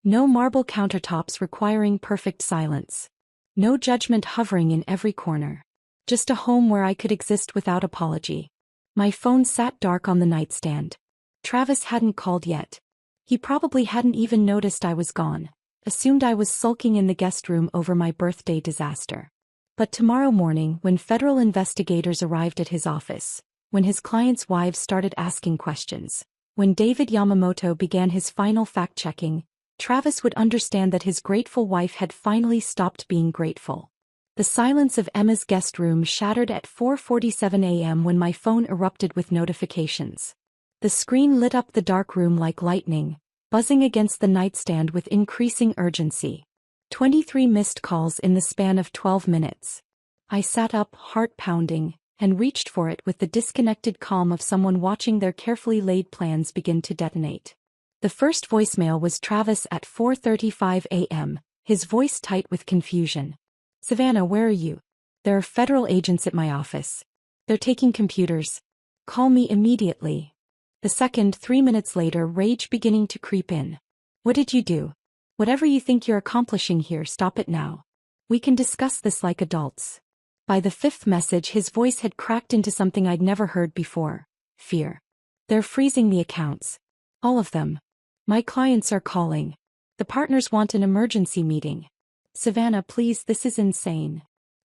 No marble countertops requiring perfect silence. No judgment hovering in every corner. Just a home where I could exist without apology. My phone sat dark on the nightstand. Travis hadn't called yet. He probably hadn't even noticed I was gone, assumed I was sulking in the guest room over my birthday disaster. But tomorrow morning, when federal investigators arrived at his office, when his clients' wives started asking questions, when David Yamamoto began his final fact-checking, Travis would understand that his grateful wife had finally stopped being grateful. The silence of Emma's guest room shattered at 4:47 a.m. when my phone erupted with notifications. The screen lit up the dark room like lightning, buzzing against the nightstand with increasing urgency. 23 missed calls in the span of 12 minutes. I sat up, heart pounding, and reached for it with the disconnected calm of someone watching their carefully laid plans begin to detonate. The first voicemail was Travis at 4:35 a.m., his voice tight with confusion. "Savannah, where are you? There are federal agents at my office. They're taking computers. Call me immediately." The second, 3 minutes later, rage beginning to creep in. "What did you do? Whatever you think you're accomplishing here, stop it now. We can discuss this like adults." By the fifth message, his voice had cracked into something I'd never heard before: fear. "They're freezing the accounts. All of them. My clients are calling. The partners want an emergency meeting. Savannah, please, this is insane."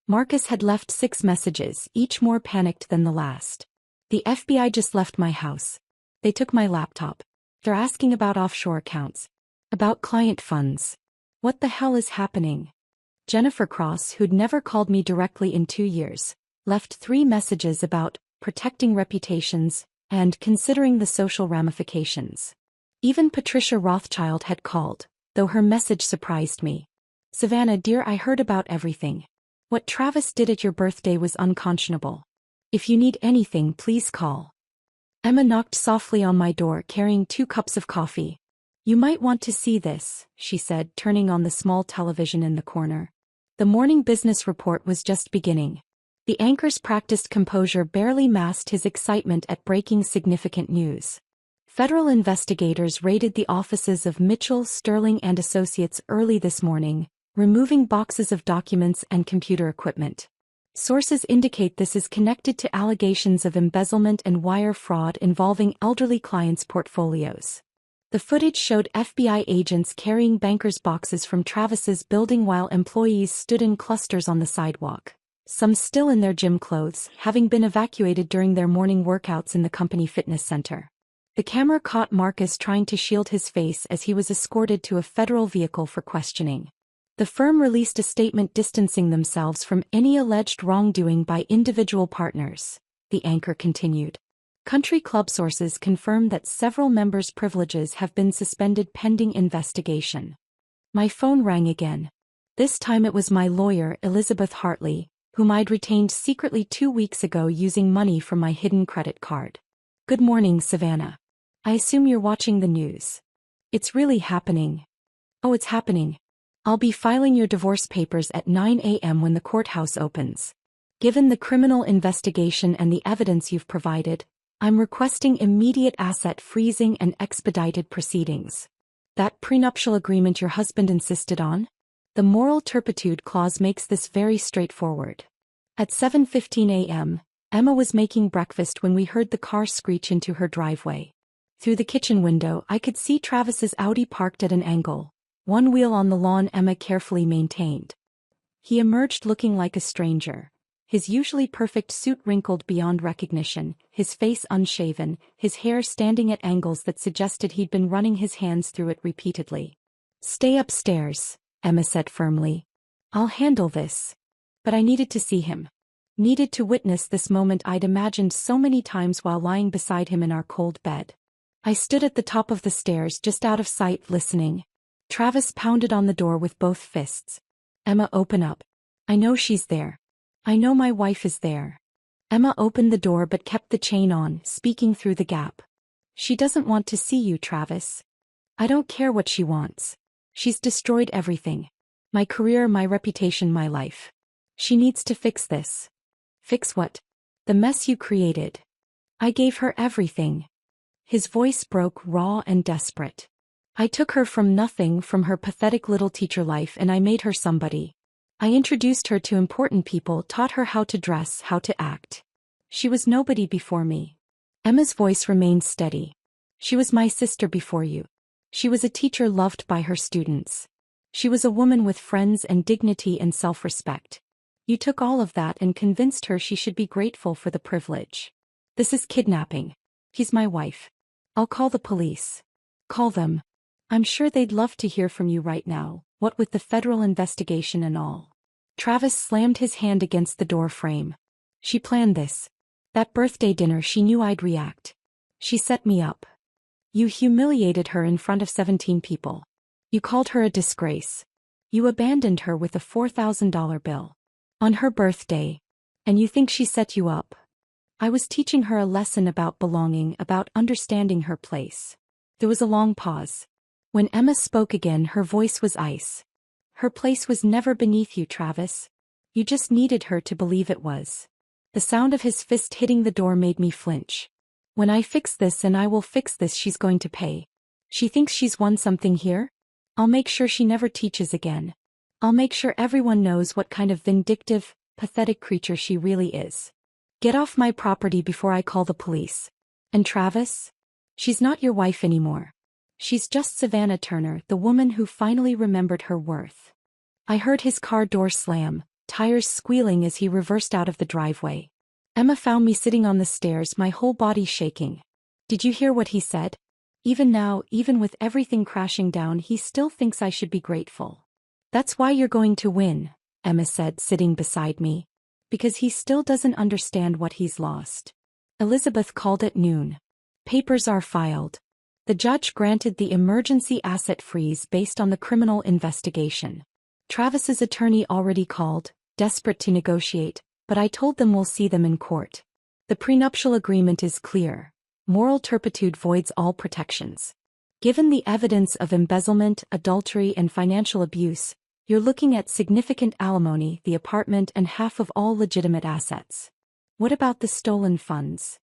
Marcus had left 6 messages, each more panicked than the last. "The FBI just left my house. They took my laptop. They're asking about offshore accounts. About client funds. What the hell is happening?" Jennifer Cross, who'd never called me directly in 2 years, left 3 messages about protecting reputations and considering the social ramifications. Even Patricia Rothschild had called, though her message surprised me. "Savannah dear, I heard about everything. What Travis did at your birthday was unconscionable. If you need anything, please call." Emma knocked softly on my door carrying 2 cups of coffee. "You might want to see this," she said, turning on the small television in the corner. The morning business report was just beginning. The anchor's practiced composure barely masked his excitement at breaking significant news. Federal investigators raided the offices of Mitchell, Sterling and Associates early this morning, removing boxes of documents and computer equipment. Sources indicate this is connected to allegations of embezzlement and wire fraud involving elderly clients' portfolios. The footage showed FBI agents carrying bankers' boxes from Travis's building while employees stood in clusters on the sidewalk, some still in their gym clothes, having been evacuated during their morning workouts in the company fitness center. The camera caught Marcus trying to shield his face as he was escorted to a federal vehicle for questioning. The firm released a statement distancing themselves from any alleged wrongdoing by individual partners, the anchor continued. Country club sources confirmed that several members' privileges have been suspended pending investigation. My phone rang again. This time it was my lawyer, Elizabeth Hartley, whom I'd retained secretly 2 weeks ago using money from my hidden credit card. "Good morning, Savannah. I assume you're watching the news. It's really happening." "Oh, it's happening. I'll be filing your divorce papers at 9 a.m. when the courthouse opens. Given the criminal investigation and the evidence you've provided, I'm requesting immediate asset freezing and expedited proceedings." "That prenuptial agreement your husband insisted on?" "The moral turpitude clause makes this very straightforward." At 7:15 a.m., Emma was making breakfast when we heard the car screech into her driveway. Through the kitchen window, I could see Travis's Audi parked at an angle, one wheel on the lawn Emma carefully maintained. He emerged looking like a stranger, his usually perfect suit wrinkled beyond recognition, his face unshaven, his hair standing at angles that suggested he'd been running his hands through it repeatedly. "Stay upstairs," Emma said firmly. "I'll handle this." But I needed to see him. Needed to witness this moment I'd imagined so many times while lying beside him in our cold bed. I stood at the top of the stairs, just out of sight, listening. Travis pounded on the door with both fists. "Emma, open up. I know she's there. I know my wife is there." Emma opened the door but kept the chain on, speaking through the gap. "She doesn't want to see you, Travis. I don't care what she wants. She's destroyed everything. My career, my reputation, my life. She needs to fix this." "Fix what?" "The mess you created. I gave her everything." His voice broke, raw and desperate. I took her from nothing, from her pathetic little teacher life, and I made her somebody. I introduced her to important people, taught her how to dress, how to act. She was nobody before me. Emma's voice remained steady. She was my sister before you. She was a teacher loved by her students. She was a woman with friends and dignity and self-respect. You took all of that and convinced her she should be grateful for the privilege. This is kidnapping. He's my wife. I'll call the police. Call them. I'm sure they'd love to hear from you right now, what with the federal investigation and all. Travis slammed his hand against the door frame. She planned this. That birthday dinner, she knew I'd react. She set me up. You humiliated her in front of 17 people. You called her a disgrace. You abandoned her with a $4,000 bill. On her birthday. And you think she set you up? I was teaching her a lesson about belonging, about understanding her place. There was a long pause. When Emma spoke again, her voice was ice. Her place was never beneath you, Travis. You just needed her to believe it was. The sound of his fist hitting the door made me flinch. When I fix this, and I will fix this, she's going to pay. She thinks she's won something here? I'll make sure she never teaches again. I'll make sure everyone knows what kind of vindictive, pathetic creature she really is. Get off my property before I call the police. And Travis? She's not your wife anymore. She's just Savannah Turner, the woman who finally remembered her worth. I heard his car door slam, tires squealing as he reversed out of the driveway. Emma found me sitting on the stairs, my whole body shaking. Did you hear what he said? Even now, even with everything crashing down, he still thinks I should be grateful. That's why you're going to win, Emma said, sitting beside me. Because he still doesn't understand what he's lost. Elizabeth called at noon. Papers are filed. The judge granted the emergency asset freeze based on the criminal investigation. Travis's attorney already called, desperate to negotiate, but I told them we'll see them in court. The prenuptial agreement is clear. Moral turpitude voids all protections. Given the evidence of embezzlement, adultery, and financial abuse, you're looking at significant alimony, the apartment, and half of all legitimate assets. What about the stolen funds?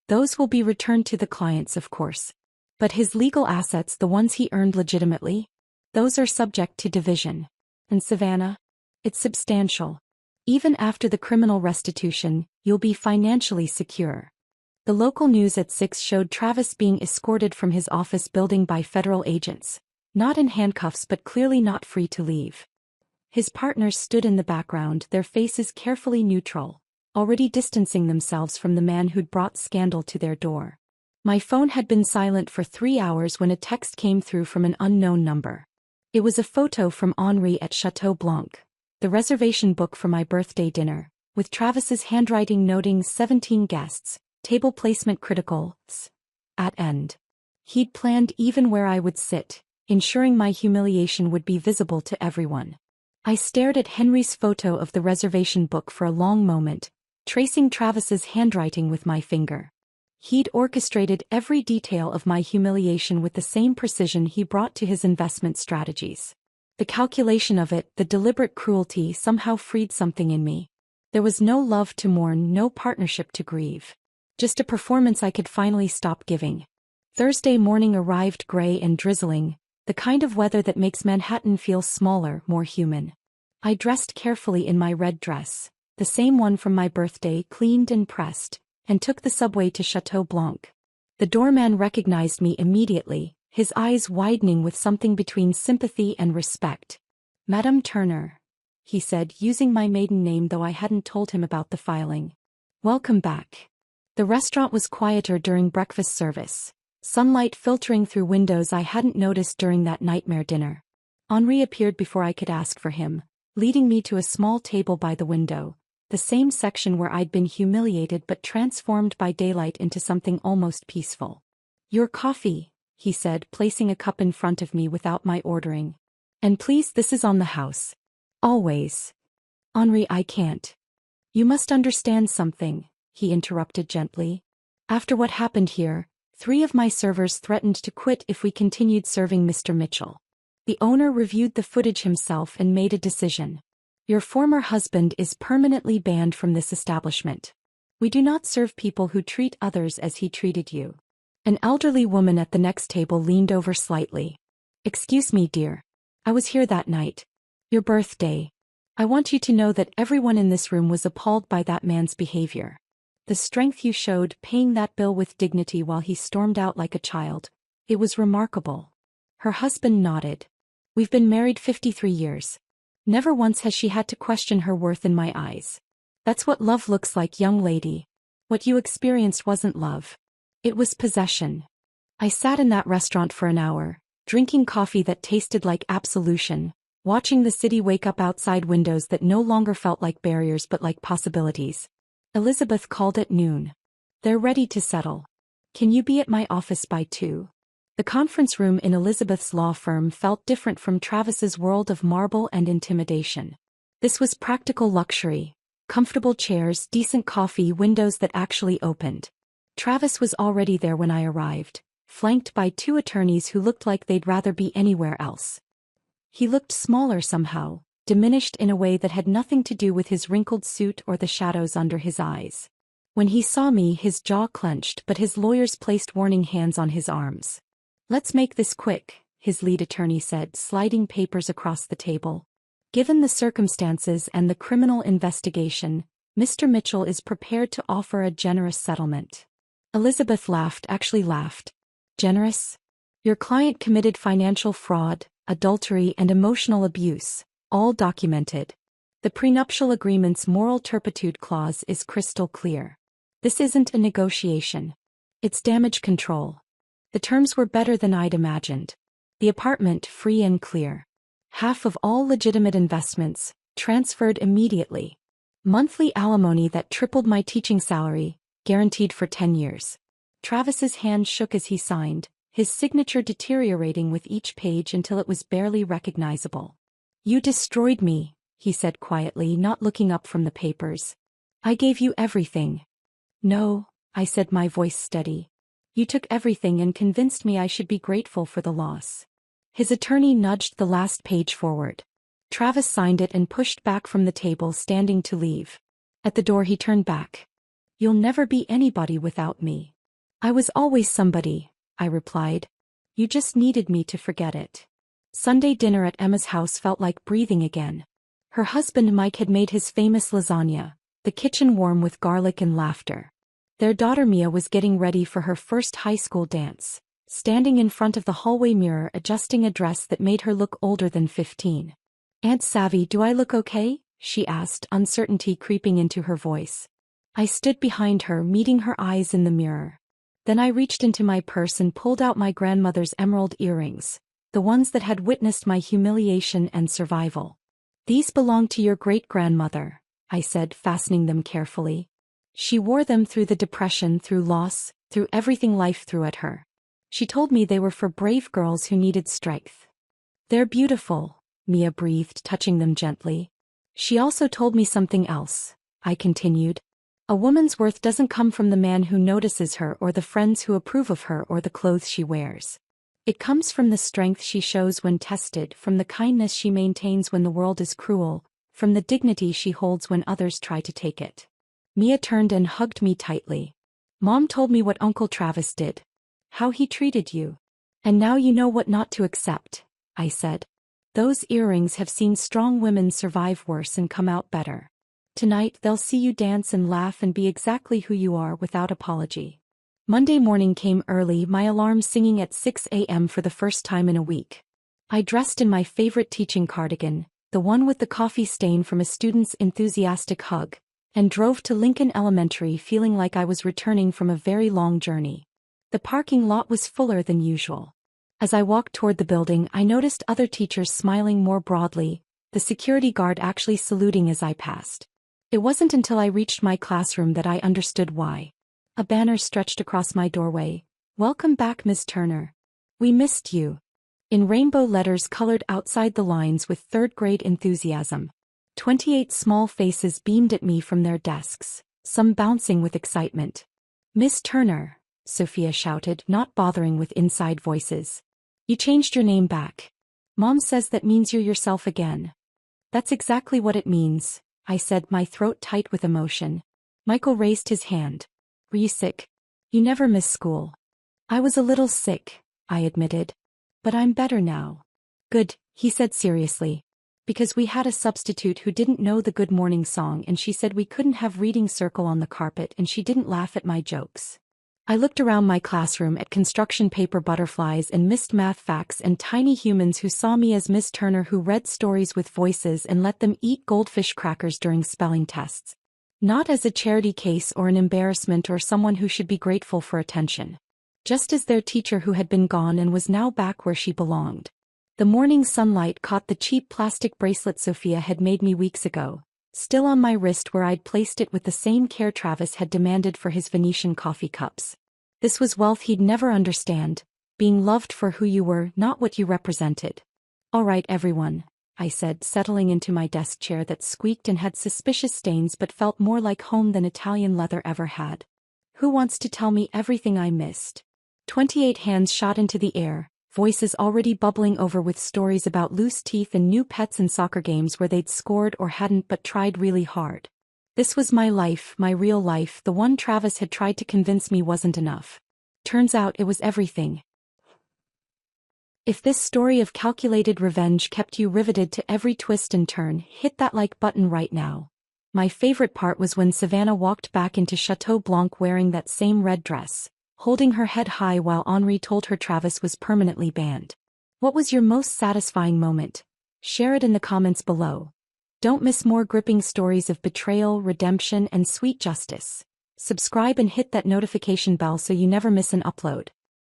Those will be returned to the clients, of course. But his legal assets, the ones he earned legitimately? Those are subject to division. And Savannah? It's substantial. Even after the criminal restitution, you'll be financially secure. The local news at 6 showed Travis being escorted from his office building by federal agents. Not in handcuffs, but clearly not free to leave. His partners stood in the background, their faces carefully neutral, already distancing themselves from the man who'd brought scandal to their door. My phone had been silent for 3 hours when a text came through from an unknown number. It was a photo from Henri at Chateau Blanc, the reservation book for my birthday dinner, with Travis's handwriting noting 17 guests, table placement critical, at end. He'd planned even where I would sit, ensuring my humiliation would be visible to everyone. I stared at Henry's photo of the reservation book for a long moment, tracing Travis's handwriting with my finger. He'd orchestrated every detail of my humiliation with the same precision he brought to his investment strategies. The calculation of it, the deliberate cruelty, somehow freed something in me. There was no love to mourn, no partnership to grieve. Just a performance I could finally stop giving. Thursday morning arrived gray and drizzling, the kind of weather that makes Manhattan feel smaller, more human. I dressed carefully in my red dress, the same one from my birthday, cleaned and pressed, and took the subway to Chateau Blanc. The doorman recognized me immediately, his eyes widening with something between sympathy and respect. Madame Turner, he said, using my maiden name though I hadn't told him about the filing. Welcome back. The restaurant was quieter during breakfast service, sunlight filtering through windows I hadn't noticed during that nightmare dinner. Henri appeared before I could ask for him, leading me to a small table by the window, the same section where I'd been humiliated but transformed by daylight into something almost peaceful. Your coffee, he said, placing a cup in front of me without my ordering. And please, this is on the house. Always. Henri, I can't. You must understand something, he interrupted gently. After what happened here, 3 of my servers threatened to quit if we continued serving Mr. Mitchell. The owner reviewed the footage himself and made a decision. Your former husband is permanently banned from this establishment. We do not serve people who treat others as he treated you. An elderly woman at the next table leaned over slightly. Excuse me, dear. I was here that night. Your birthday. I want you to know that everyone in this room was appalled by that man's behavior. The strength you showed paying that bill with dignity while he stormed out like a child. It was remarkable. Her husband nodded. We've been married 53 years. Never once has she had to question her worth in my eyes. That's what love looks like, young lady. What you experienced wasn't love. It was possession. I sat in that restaurant for an hour, drinking coffee that tasted like absolution, watching the city wake up outside windows that no longer felt like barriers but like possibilities. Elizabeth called at noon. They're ready to settle. Can you be at my office by 2? The conference room in Elizabeth's law firm felt different from Travis's world of marble and intimidation. This was practical luxury. Comfortable chairs, decent coffee, windows that actually opened. Travis was already there when I arrived, flanked by 2 attorneys who looked like they'd rather be anywhere else. He looked smaller somehow, diminished in a way that had nothing to do with his wrinkled suit or the shadows under his eyes. When he saw me, his jaw clenched, but his lawyers placed warning hands on his arms. Let's make this quick, his lead attorney said, sliding papers across the table. Given the circumstances and the criminal investigation, Mr. Mitchell is prepared to offer a generous settlement. Elizabeth laughed, actually laughed. Generous? Your client committed financial fraud, adultery, and emotional abuse, all documented. The prenuptial agreement's moral turpitude clause is crystal clear. This isn't a negotiation. It's damage control. The terms were better than I'd imagined. The apartment free and clear. Half of all legitimate investments, transferred immediately. Monthly alimony that tripled my teaching salary, guaranteed for 10 years. Travis's hand shook as he signed, his signature deteriorating with each page until it was barely recognizable. You destroyed me, he said quietly, not looking up from the papers. I gave you everything. No, I said, my voice steady. You took everything and convinced me I should be grateful for the loss. His attorney nudged the last page forward. Travis signed it and pushed back from the table, standing to leave. At the door he turned back. You'll never be anybody without me. I was always somebody, I replied. You just needed me to forget it. Sunday dinner at Emma's house felt like breathing again. Her husband Mike had made his famous lasagna, the kitchen warm with garlic and laughter. Their daughter Mia was getting ready for her first high school dance, standing in front of the hallway mirror adjusting a dress that made her look older than 15. Aunt Savvy, do I look okay? She asked, uncertainty creeping into her voice. I stood behind her, meeting her eyes in the mirror. Then I reached into my purse and pulled out my grandmother's emerald earrings, the ones that had witnessed my humiliation and survival. These belong to your great-grandmother, I said, fastening them carefully. She wore them through the depression, through loss, through everything life threw at her. She told me they were for brave girls who needed strength. They're beautiful, Mia breathed, touching them gently. She also told me something else, I continued. A woman's worth doesn't come from the man who notices her or the friends who approve of her or the clothes she wears. It comes from the strength she shows when tested, from the kindness she maintains when the world is cruel, from the dignity she holds when others try to take it. Mia turned and hugged me tightly. Mom told me what Uncle Travis did. How he treated you. And now you know what not to accept, I said. Those earrings have seen strong women survive worse and come out better. Tonight they'll see you dance and laugh and be exactly who you are without apology. Monday morning came early, my alarm singing at 6 a.m. for the first time in a week. I dressed in my favorite teaching cardigan, the one with the coffee stain from a student's enthusiastic hug, and drove to Lincoln Elementary feeling like I was returning from a very long journey. The parking lot was fuller than usual. As I walked toward the building, I noticed other teachers smiling more broadly, the security guard actually saluting as I passed. It wasn't until I reached my classroom that I understood why. A banner stretched across my doorway. Welcome back, Miss Turner. We missed you. In rainbow letters colored outside the lines with third-grade enthusiasm. 28 small faces beamed at me from their desks, some bouncing with excitement. Miss Turner, Sophia shouted, not bothering with inside voices. You changed your name back. Mom says that means you're yourself again. That's exactly what it means, I said, my throat tight with emotion. Michael raised his hand. Were you sick? You never miss school. I was a little sick, I admitted. But I'm better now. Good, he said seriously. Because we had a substitute who didn't know the good morning song and she said we couldn't have reading circle on the carpet and she didn't laugh at my jokes. I looked around my classroom at construction paper butterflies and missed math facts and tiny humans who saw me as Miss Turner who read stories with voices and let them eat goldfish crackers during spelling tests. Not as a charity case or an embarrassment or someone who should be grateful for attention. Just as their teacher who had been gone and was now back where she belonged. The morning sunlight caught the cheap plastic bracelet Sophia had made me weeks ago, still on my wrist where I'd placed it with the same care Travis had demanded for his Venetian coffee cups. This was wealth he'd never understand, being loved for who you were, not what you represented. All right, everyone, I said, settling into my desk chair that squeaked and had suspicious stains but felt more like home than Italian leather ever had. Who wants to tell me everything I missed? 28 hands shot into the air, voices already bubbling over with stories about loose teeth and new pets and soccer games where they'd scored or hadn't but tried really hard. This was my life, my real life, the one Travis had tried to convince me wasn't enough. Turns out it was everything. If this story of calculated revenge kept you riveted to every twist and turn, hit that like button right now. My favorite part was when Savannah walked back into Chateau Blanc wearing that same red dress, holding her head high while Henri told her Travis was permanently banned. What was your most satisfying moment? Share it in the comments below. Don't miss more gripping stories of betrayal, redemption, and sweet justice. Subscribe and hit that notification bell so you never miss an upload.